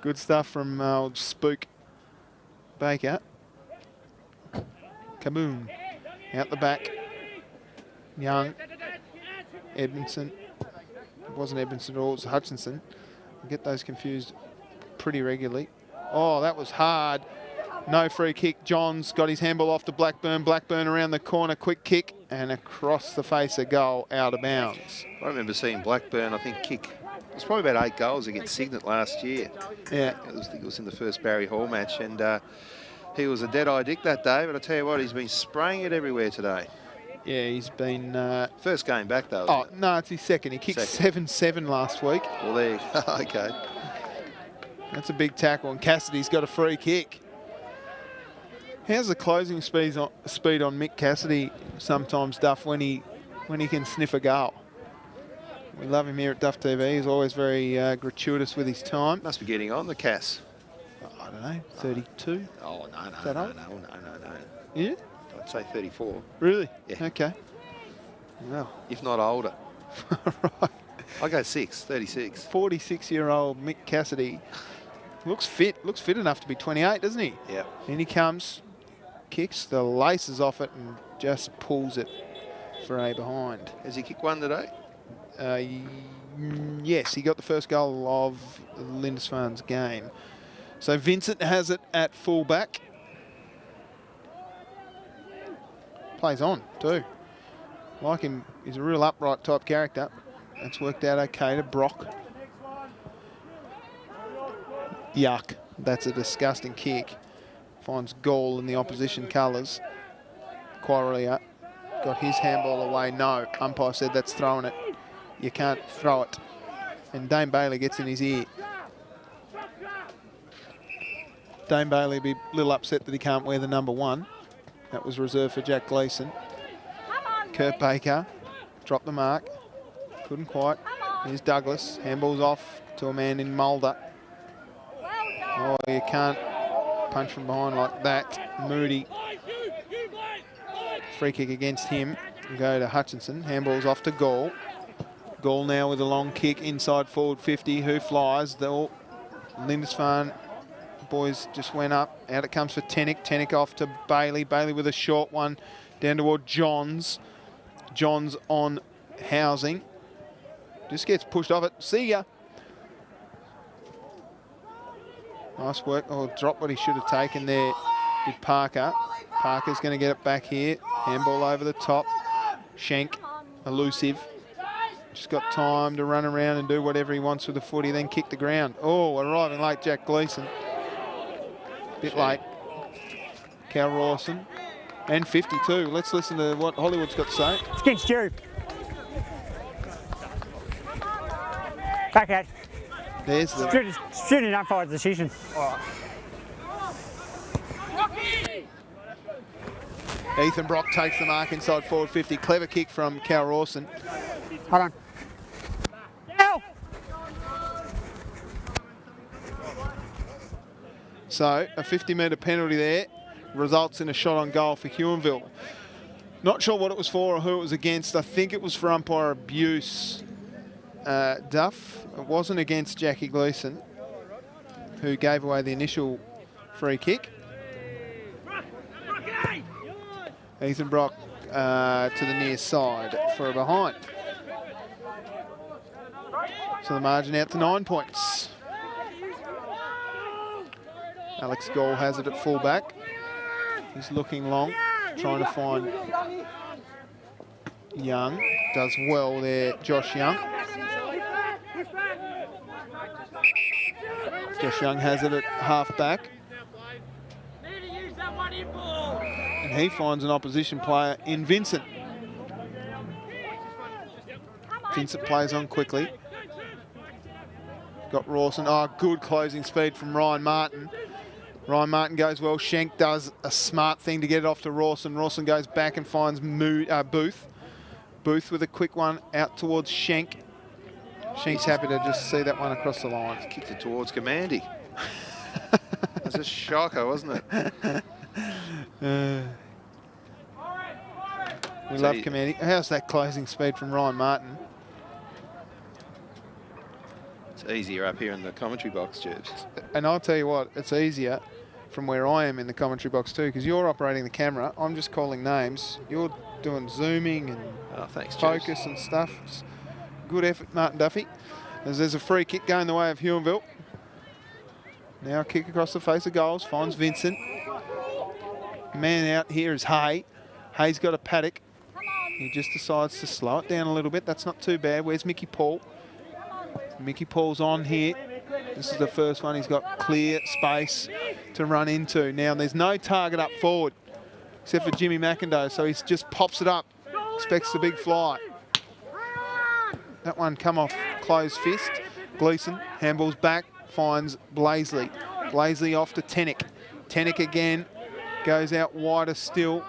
Good stuff from old spook Baker. Kaboom. Out the back. Young. Edmondson. It wasn't Edmondson at all, it was Hutchinson. I get those confused pretty regularly. Oh, that was hard. No free kick. Johns got his handball off to Blackburn. Blackburn around the corner, quick kick, and across the face of goal, out of bounds. I remember seeing Blackburn, I think, kick. It was probably about 8 goals against Signet last year. Yeah. It was in the first Barry Hall match, and he was a dead-eye Dick that day, but I tell you what, he's been spraying it everywhere today. Yeah, he's been... first game back, though. Oh, no, it's his second. He kicked 7-7 last week. Well, there you go. Okay. That's a big tackle, and Cassidy's got a free kick. How's the closing speed on Mick Cassidy sometimes, Duff, when he can sniff a goal? We love him here at Duff TV. He's always very gratuitous with his time. Must be getting on the Cass. I don't know, 32? Oh, no. No. Yeah? I'd say 34. Really? Yeah. Okay. Well. If not older. Right. I go 36. 46-year-old Mick Cassidy. Looks fit enough to be 28, doesn't he? Yeah. In he comes, kicks the laces off it and just pulls it for a behind. Has he kicked one today? Yes, he got the first goal of Lindisfarne's game. So Vincent has it at fullback. Plays on too. Like him, he's a real upright type character. That's worked out okay to Brock. Yuck, that's a disgusting kick. Finds goal in the opposition colours. Quarrier got his handball away. No, umpire said that's throwing it. You can't throw it. And Dane Bailey gets in his ear. Dane Bailey will be a little upset that he can't wear the number 1. That was reserved for Jack Gleeson. Kurt Baker dropped the mark. Couldn't quite. Here's Douglas. Handball's off to a man in Mulder. Oh, you can't punch from behind like that. Moody. Free kick against him. Go to Hutchinson. Handball's off to Gall. Gall now with a long kick inside forward 50. Who flies? The Lindisfarne boys just went up. Out it comes for Tennick. Tennick off to Bailey. Bailey with a short one down toward Johns. Johns on Housing. Just gets pushed off it. See ya. Nice work. Oh, dropped what he should have taken there. Did Parker. Parker's going to get it back here. Handball over the top. Schenk. Elusive. Just got time to run around and do whatever he wants with the footy, then kick the ground. Oh, arriving late, Jack Gleeson. Bit late. Cal Rawson. And 52. Let's listen to what Hollywood's got to say. It's against Jerry. Back out. There's the... Student umpire decision. Ethan Brock takes the mark inside forward 50. Clever kick from Cal Rawson. Hold on. So a 50-metre penalty there results in a shot on goal for Huonville. Not sure what it was for or who it was against. I think it was for umpire abuse, Duff. It wasn't against Jackie Gleeson, who gave away the initial free kick. Ethan Brock to the near side for a behind. So the margin out to 9 points. Alex Gall has it at fullback. He's looking long, trying to find Young. Does well there, Josh Young. Josh Young has it at half-back. And he finds an opposition player in Vincent. Vincent plays on quickly. Got Rawson. Oh, good closing speed from Ryan Martin. Ryan Martin goes well. Schenk does a smart thing to get it off to Rawson. Rawson goes back and finds Booth. Booth with a quick one out towards Schenk. Schenk's happy to just see that one across the line. Kicked it towards Commandy. It was a shocker, wasn't it? We love Commandy. How's that closing speed from Ryan Martin? It's easier up here in the commentary box, Tubes. And I'll tell you what, it's easier from where I am in the commentary box too, because you're operating the camera. I'm just calling names. You're doing zooming and focus and stuff. It's good effort, Martin Duffy. As there's a free kick going the way of Huonville. Now a kick across the face of goals, finds Vincent. Man out here is Hay. Hay's got a paddock. He just decides to slow it down a little bit. That's not too bad. Where's Mickey Paul? Mickey Paul's on here. This is the first one. He's got clear space to run into. Now there's no target up forward except for Jimmy McIndoe, so he just pops it up. Expects the big fly. That one come off closed fist. Gleeson handballs back, finds Blaisley. Blaisley off to Tennick. Tennick again goes out wider still.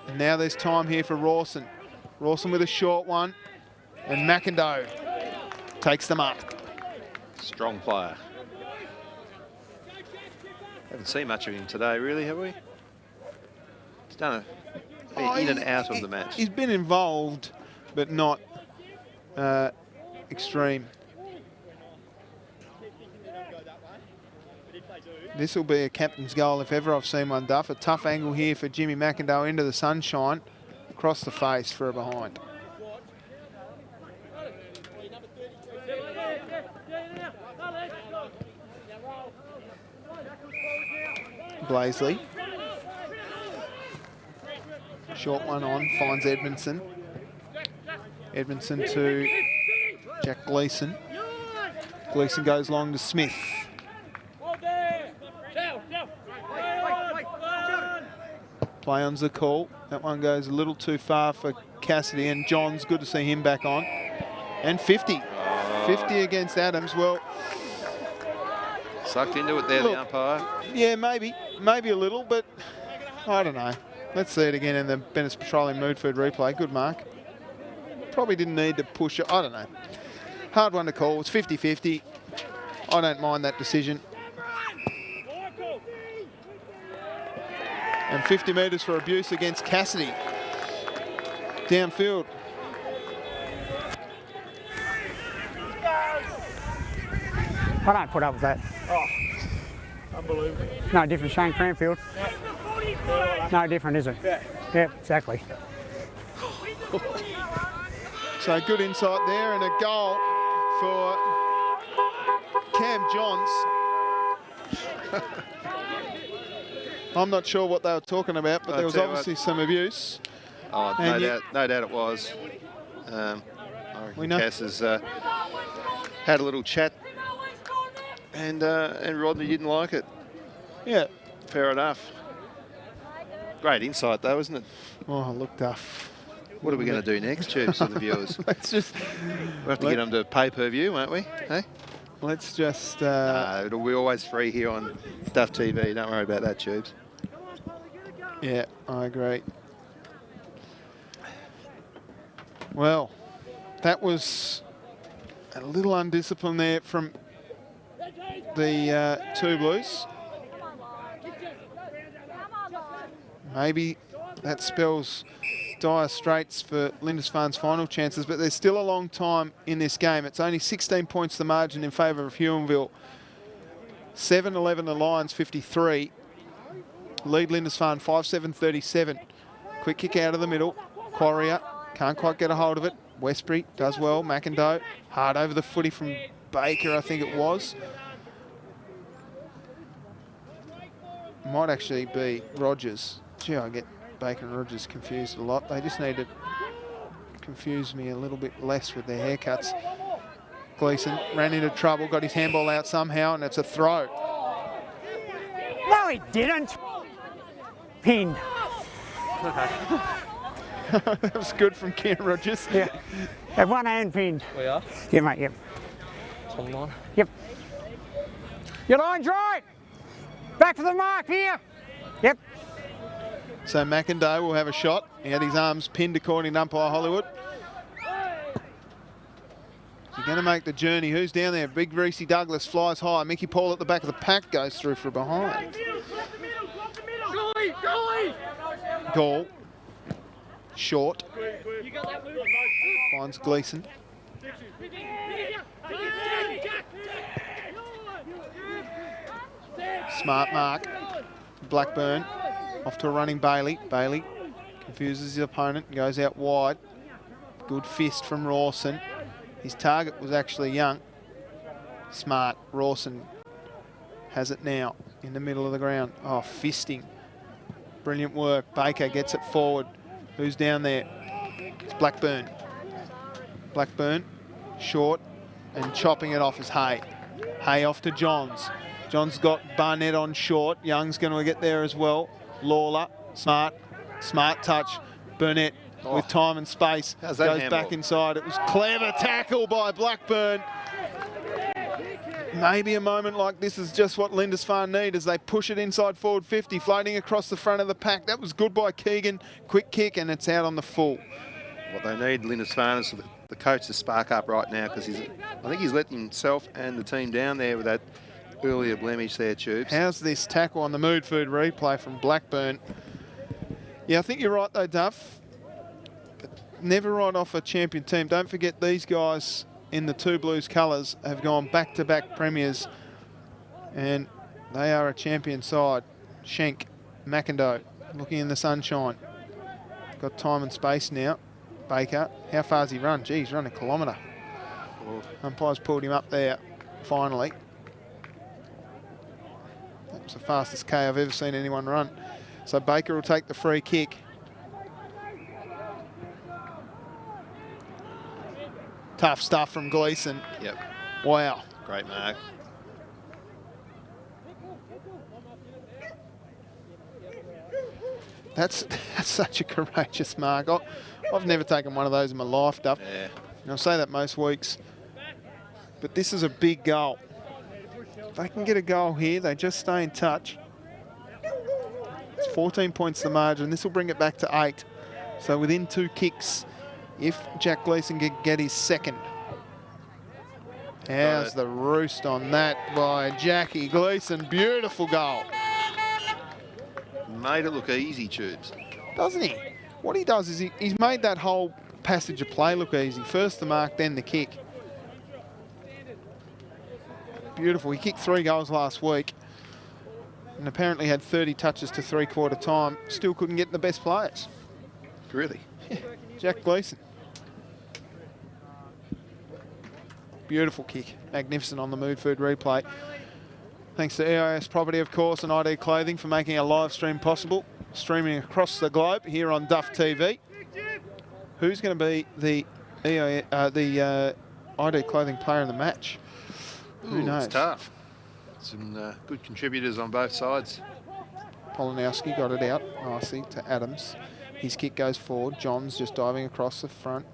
And now there's time here for Rawson. Rawson with a short one. And McIndoe takes them up. Strong player. Haven't seen much of him today, really, have we? He's done in and out of the match. He's been involved, but not extreme. This will be a captain's goal if ever I've seen one, Duff. A tough angle here for Jimmy McIndoe into the sunshine. Across the face for a behind. Blaisley. Short one on, finds Edmondson. Edmondson to Jack Gleeson. Gleeson goes long to Smith. Play on's the call. That one goes a little too far for Cassidy, and John's good to see him back on. And 50. 50 against Adams. Well, sucked into it there, the umpire. Yeah, maybe a little, but I don't know. Let's see it again in the Bennett's Petroleum Moodfood replay. Good mark. Probably didn't need to push it. I don't know. Hard one to call. It's 50-50. I don't mind that decision. And 50 metres for abuse against Cassidy. Downfield. I don't put up with that. Oh, unbelievable. No different, Shane Cranfield. No different, is it? Yeah. Yeah, exactly. So good insight there, and a goal for Cam Johns. I'm not sure what they were talking about, but there was obviously some abuse. Oh, no doubt it was. I reckon Cass has had a little chat, and Rodney didn't like it. Yeah. Fair enough. Great insight though, isn't it? Oh, look, Duff. What are we going to do next, Tubes, for the viewers? Let's just... We'll have to get them to pay-per-view, won't we? Hey? Let's just... it'll be always free here on Duff TV. Don't worry about that, Tubes. Yeah, I agree. Well, that was a little undisciplined there from the Two Blues. Maybe that spells dire straits for Lindisfarne's final chances, but there's still a long time in this game. It's only 16 points the margin in favour of Huonville. 7-11 the Lions, 53. Lead Lindisfarne 5-7-37. Quick kick out of the middle. Quarrier can't quite get a hold of it. Westbury does well. McIndoe hard over the footy from Baker, I think it was. Might actually be Rogers. Gee, I get Baker and Rogers confused a lot. They just need to confuse me a little bit less with their haircuts. Gleeson ran into trouble, got his handball out somehow, and it's a throw. No, he didn't. Pinned. That was good from Ken Rogers. Yeah. Have one hand pinned. We are? Yeah, mate, yep. On line? Yep. Your line's right. Back to the mark here. Yep. So McIndoe will have a shot. He had his arms pinned according to umpire Hollywood. He's going to make the journey. Who's down there? Big Reese Douglas flies high. Mickey Paul at the back of the pack goes through for behind. Goal. Short. Finds Gleeson. Smart mark. Blackburn. Off to a running Bailey. Bailey confuses his opponent and goes out wide. Good fist from Rawson. His target was actually Young. Smart. Rawson has it now in the middle of the ground. Oh, fisting. Brilliant work. Baker gets it forward. Who's down there? It's Blackburn. Blackburn, short, and chopping it off is Hay. Hay off to Johns. Johns got Barnett on short. Young's going to get there as well. Lawler, smart touch. Burnett with time and space goes back inside. It was clever tackle by Blackburn. Maybe a moment like this is just what Lindisfarne need as they push it inside forward 50, floating across the front of the pack. That was good by Keegan. Quick kick, and it's out on the full. What they need, Lindisfarne, is the coach to spark up right now, because I think he's letting himself and the team down there with that earlier blemish there, Tubes. How's this tackle on the mood food replay from Blackburn? Yeah, I think you're right though, Duff. But never write off a champion team. Don't forget these guys in the Two Blues colours have gone back-to-back premiers, and they are a champion side. Schenk, McIndoe, looking in the sunshine. Got time and space now. Baker, how far's he run? Gee, he's run a kilometre. Umpire's pulled him up there, finally. That was the fastest K I've ever seen anyone run. So Baker will take the free kick. Tough stuff from Gleeson. Yep. Wow. Great mark. That's such a courageous mark. I've never taken one of those in my life, Duff. Yeah. And I'll say that most weeks. But this is a big goal. If they can get a goal here, they just stay in touch. It's 14 points the margin. This will bring it back to 8. So within 2 kicks, if Jack Gleeson can get his second. How's the roost on that by Jackie Gleeson? Beautiful goal. Made it look easy, Tubes. Doesn't he? What he does is he's made that whole passage of play look easy. First the mark, then the kick. Beautiful. He kicked 3 goals last week and apparently had 30 touches to 3/4 time. Still couldn't get the best players. Really? Yeah. Jack Gleeson. Beautiful kick. Magnificent on the mood food replay. Thanks to EIS Property, of course, and ID Clothing for making our live stream possible. Streaming across the globe here on Duff TV. Who's going to be the ID Clothing player in the match? Who knows? It's tough. Some good contributors on both sides. Polanowski got it out nicely to Adams. His kick goes forward. John's just diving across the front.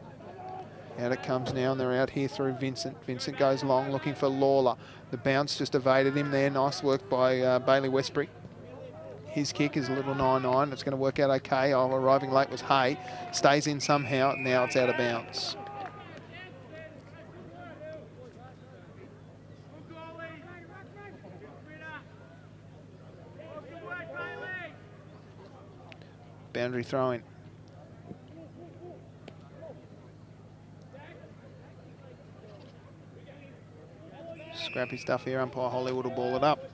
Out it comes now, and they're out here through Vincent. Vincent goes long, looking for Lawler. The bounce just evaded him there. Nice work by Bailey Westbury. His kick is a little 9-9. It's going to work out okay. Oh, arriving late was Hay. Stays in somehow. Now it's out of bounds. Boundary throw in. Scrappy stuff here. Umpire Hollywood will ball it up.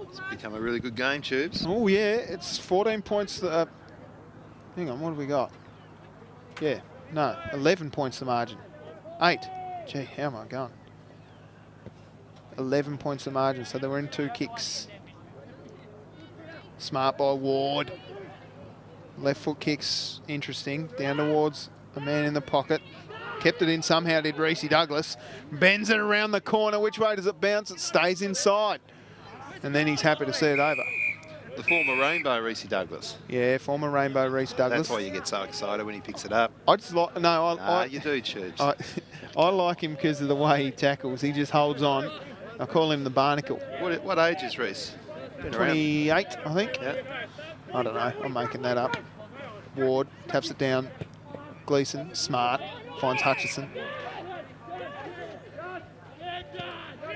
It's become a really good game, Tubes. Oh, yeah. It's 14 points. Hang on, what have we got? Yeah, no, 11 points the margin. 8. Gee, how am I going? 11 points the margin, so they were in 2 kicks. Smart by Ward. Left foot kicks, interesting. Down towards a man in the pocket. Kept it in somehow, did Reese Douglas. Bends it around the corner. Which way does it bounce? It stays inside. And then he's happy to see it over. The former Rainbow Reese Douglas. Yeah, former Rainbow Reese Douglas. That's why you get so excited when he picks it up. I just like, no, you do, Tubes. I like him because of the way he tackles. He just holds on I call him the Barnacle. What age is Reese? 28, I think. Yeah. I don't know. I'm making that up. Ward taps it down. Gleeson, smart, finds Hutchison.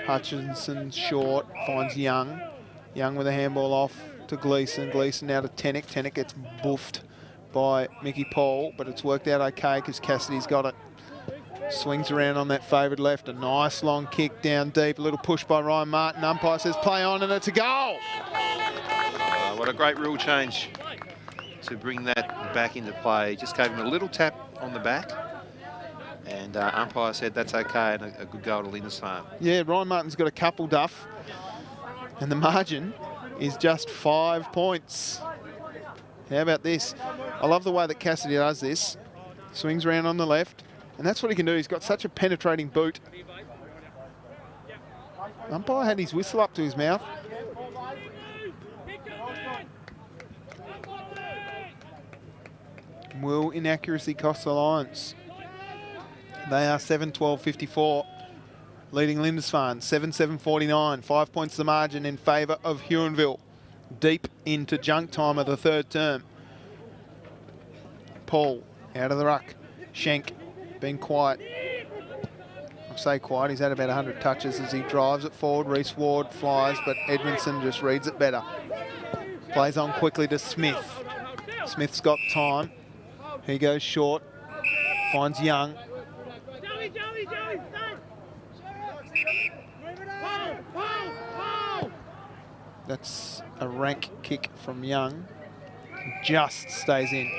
Hutchinson short, finds Young. Young with a handball off to Gleeson. Gleeson now to Tennick. Tennick gets boofed by Mickey Paul, but it's worked out okay because Cassidy's got it. Swings around on that favoured left. A nice long kick down deep. A little push by Ryan Martin. Umpire says play on and it's a goal. What a great rule change to bring that back into play. Just gave him a little tap on the back. And umpire said that's okay and a good goal to Lindisfarne. Yeah, Ryan Martin's got a couple, Duff. And the margin is just 5 points. How about this? I love the way that Cassidy does this. Swings around on the left. And that's what he can do. He's got such a penetrating boot. Umpire had his whistle up to his mouth. Will inaccuracy cost the Lions? They are 7-12-54, leading Lindisfarne 7-7-49. 5 points the margin in favour of Huonville. Deep into junk time of the third term. Paul out of the ruck. Schenk been quiet. I say quiet, he's had about 100 touches as he drives it forward. Reese Ward flies, but Edmondson just reads it better. Plays on quickly to Smith. Smith's got time. He goes short. Finds Young. That's a rank kick from Young. Just stays in.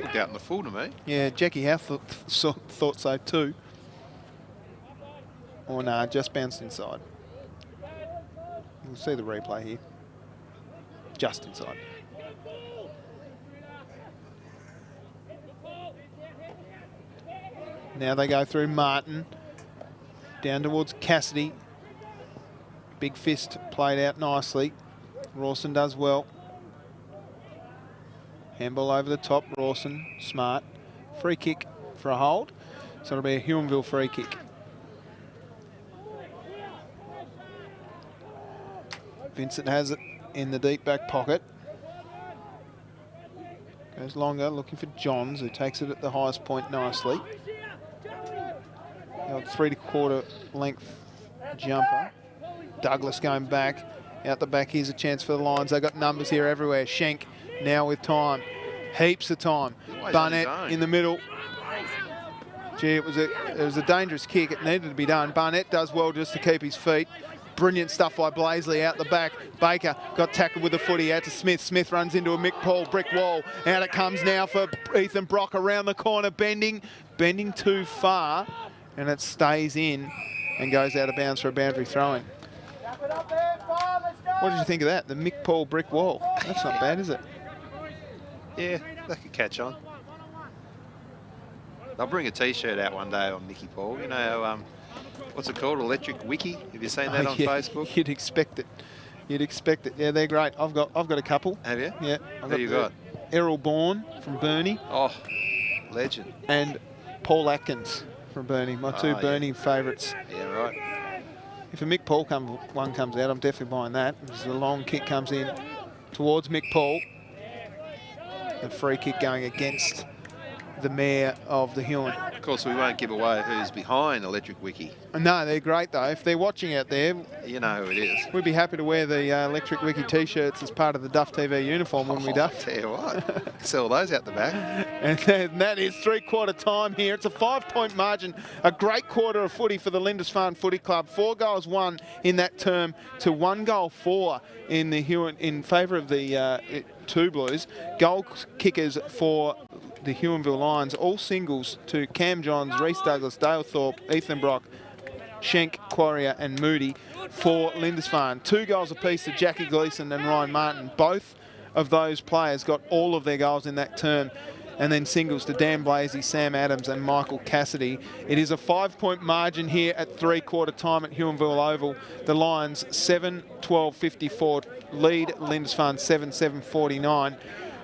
Looked out in the full to me. Yeah, Jackie Howe thought so too. Oh no, just bounced inside. We'll see the replay here. Just inside. Now they go through Martin. Down towards Cassidy. Big fist played out nicely. Rawson does well. Handball over the top. Rawson, smart. Free kick for a hold. So it'll be a Huonville free kick. Vincent has it in the deep back pocket. Goes longer, looking for Johns, who takes it at the highest point nicely. 3/4 length jumper. Douglas going back. Out the back, here's a chance for the Lions. They've got numbers here everywhere. Schenk now with time. Heaps of time. Barnett in the middle. Gee, it was a dangerous kick. It needed to be done. Barnett does well just to keep his feet. Brilliant stuff by Blaisley out the back. Baker got tackled with the footy out to Smith. Smith runs into a Mick Paul brick wall. Out it comes now for Ethan Brock around the corner, bending too far, and it stays in and goes out of bounds for a boundary throw-in. What did you think of that? The Mick Paul brick wall. That's not bad, is it? Yeah, that could catch on. They'll bring a T-shirt out one day on Mickey Paul. You know, what's it called? Electric Wiki. Have you seen that on Facebook? You'd expect it. You'd expect it. Yeah, they're great. I've got a couple. Have you? Yeah. Who you got? Errol Bourne from Burnie. Oh, legend. And Paul Atkins from Burnie. My two Burnie favourites. Yeah, right. If a Mick Paul one comes out, I'm definitely buying that. As the long kick comes in towards Mick Paul. The free kick going against the mayor of the Huon. Of course, we won't give away who's behind Electric Wiki. No, they're great though. If they're watching out there, you know who it is. We'd be happy to wear the Electric Wiki T-shirts as part of the Duff TV uniform when we Duff. Tell you what, sell those out the back. And that is 3/4 time here. It's a 5-point margin. A great quarter of footy for the Lindisfarne Footy Club. 4 goals won in that term to 1 goal 4 in the Huon in favour of the Two Blues. Goal kickers for the Huonville Lions, all singles to Cam Johns, Reese Douglas, Dale Thorpe, Ethan Brock, Schenk, Quarrier and Moody for Lindisfarne. 2 goals apiece to Jackie Gleeson and Ryan Martin. Both of those players got all of their goals in that term. And then singles to Dan Blasey, Sam Adams and Michael Cassidy. It is a 5-point margin here at 3/4 time at Huonville Oval. The Lions 7-12-54 lead Lindisfarne 7-7-49.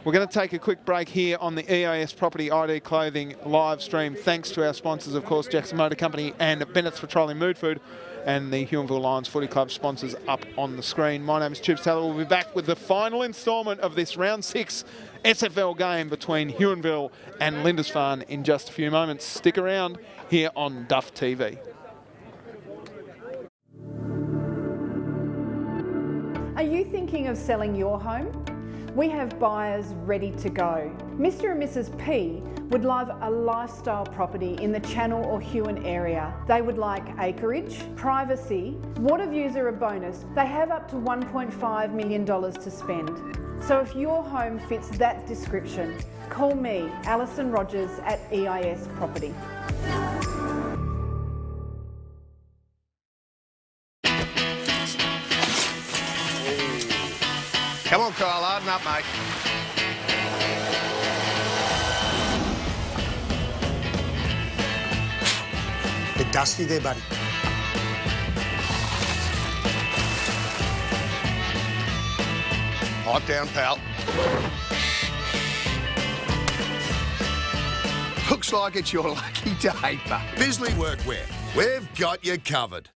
We're going to take a quick break here on the EIS Property ID Clothing live stream. Thanks to our sponsors, of course, Jackson Motor Company and Bennett's Petroleum Mood Food, and the Huonville Lions Footy Club sponsors up on the screen. My name is Tubes Taylor. We'll be back with the final instalment of this round 6 SFL game between Huonville and Lindisfarne in just a few moments. Stick around here on Duff TV. Are you thinking of selling your home? We have buyers ready to go. Mr. and Mrs. P would love a lifestyle property in the Channel or Huon area. They would like acreage, privacy, water views are a bonus. They have up to $1.5 million to spend. So if your home fits that description, call me, Alison Rogers at EIS Property. Come on, Kyle, harden up, mate. Bit dusty there, buddy. Pipe down, pal. Looks like it's your lucky day, but Bisley Workwear. We've got you covered.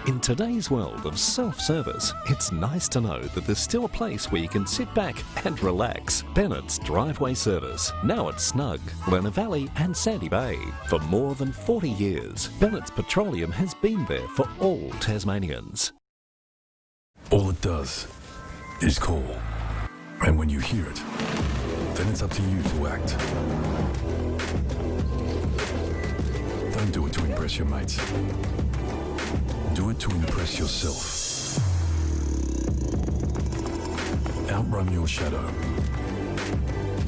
In today's world of self-service, it's nice to know that there's still a place where you can sit back and relax. Bennett's Driveway Service, now at Snug, Lerner Valley and Sandy Bay. For more than 40 years, Bennett's Petroleum has been there for all Tasmanians. All it does is call. And when you hear it, then it's up to you to act. Don't do it to impress your mates. Do it to impress yourself. Outrun your shadow.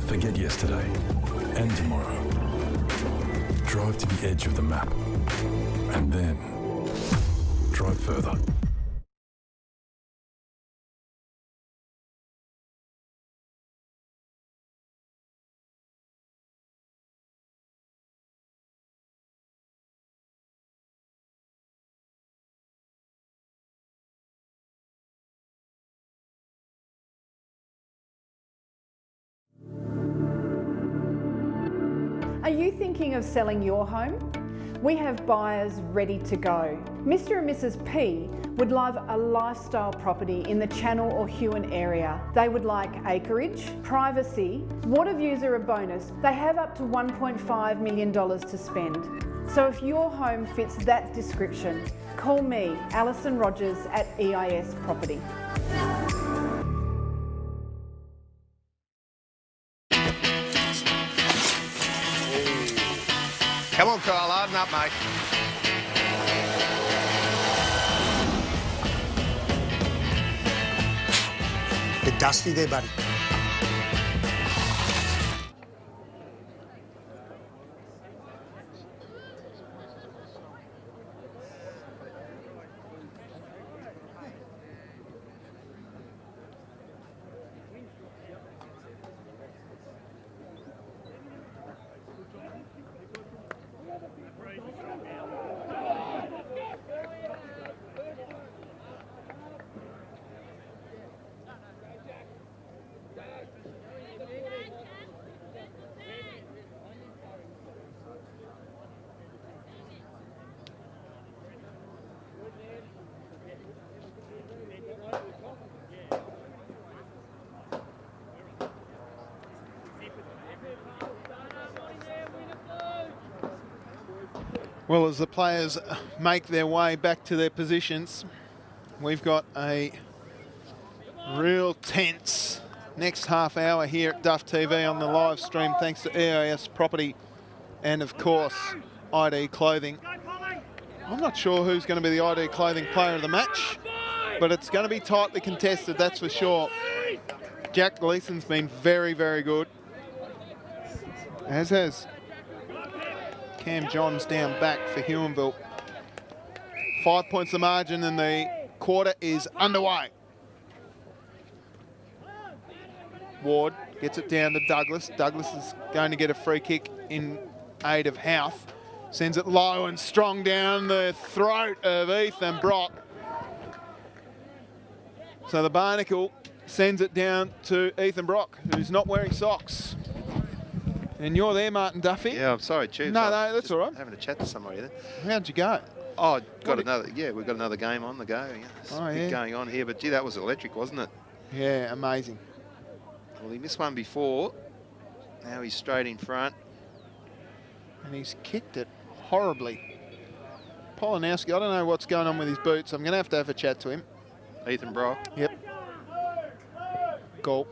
Forget yesterday and tomorrow. Drive to the edge of the map. And then drive further. Are you thinking of selling your home? We have buyers ready to go. Mr. and Mrs. P would love a lifestyle property in the Channel or Huon area. They would like acreage, privacy, water views are a bonus. They have up to $1.5 million to spend. So if your home fits that description, call me, Alison Rogers at EIS Property. come on, Kyle, harden up, mate. Bit dusty there, buddy. Well, as the players make their way back to their positions, we've got a real tense next half hour here at Duff TV on the live stream, thanks to EIS Property and, of course, ID Clothing. I'm not sure who's going to be the ID Clothing player of the match, but it's going to be tightly contested, that's for sure. Jack Gleason's been very, very good, as has Cam Johns down back for Huonville. 5 points the margin and the quarter is underway. Ward gets it down to Douglas. Douglas is going to get a free kick in aid of Houth. Sends it low and strong down the throat of Ethan Brock. So the Barnacle sends it down to Ethan Brock, who's not wearing socks. And you're there, Martin Duffy. Yeah, I'm sorry, Tubes. No, that's all right. Having a chat to somebody there. How'd you go? Oh, we've got another game on the go. Yeah, Oh, bit yeah. going on here, but gee, that was electric, wasn't it? Yeah, amazing. Well, he missed one before. Now he's straight in front. And he's kicked it horribly. Polanowski, I don't know what's going on with his boots. I'm going to have a chat to him. Ethan Brock. Yep. Goal.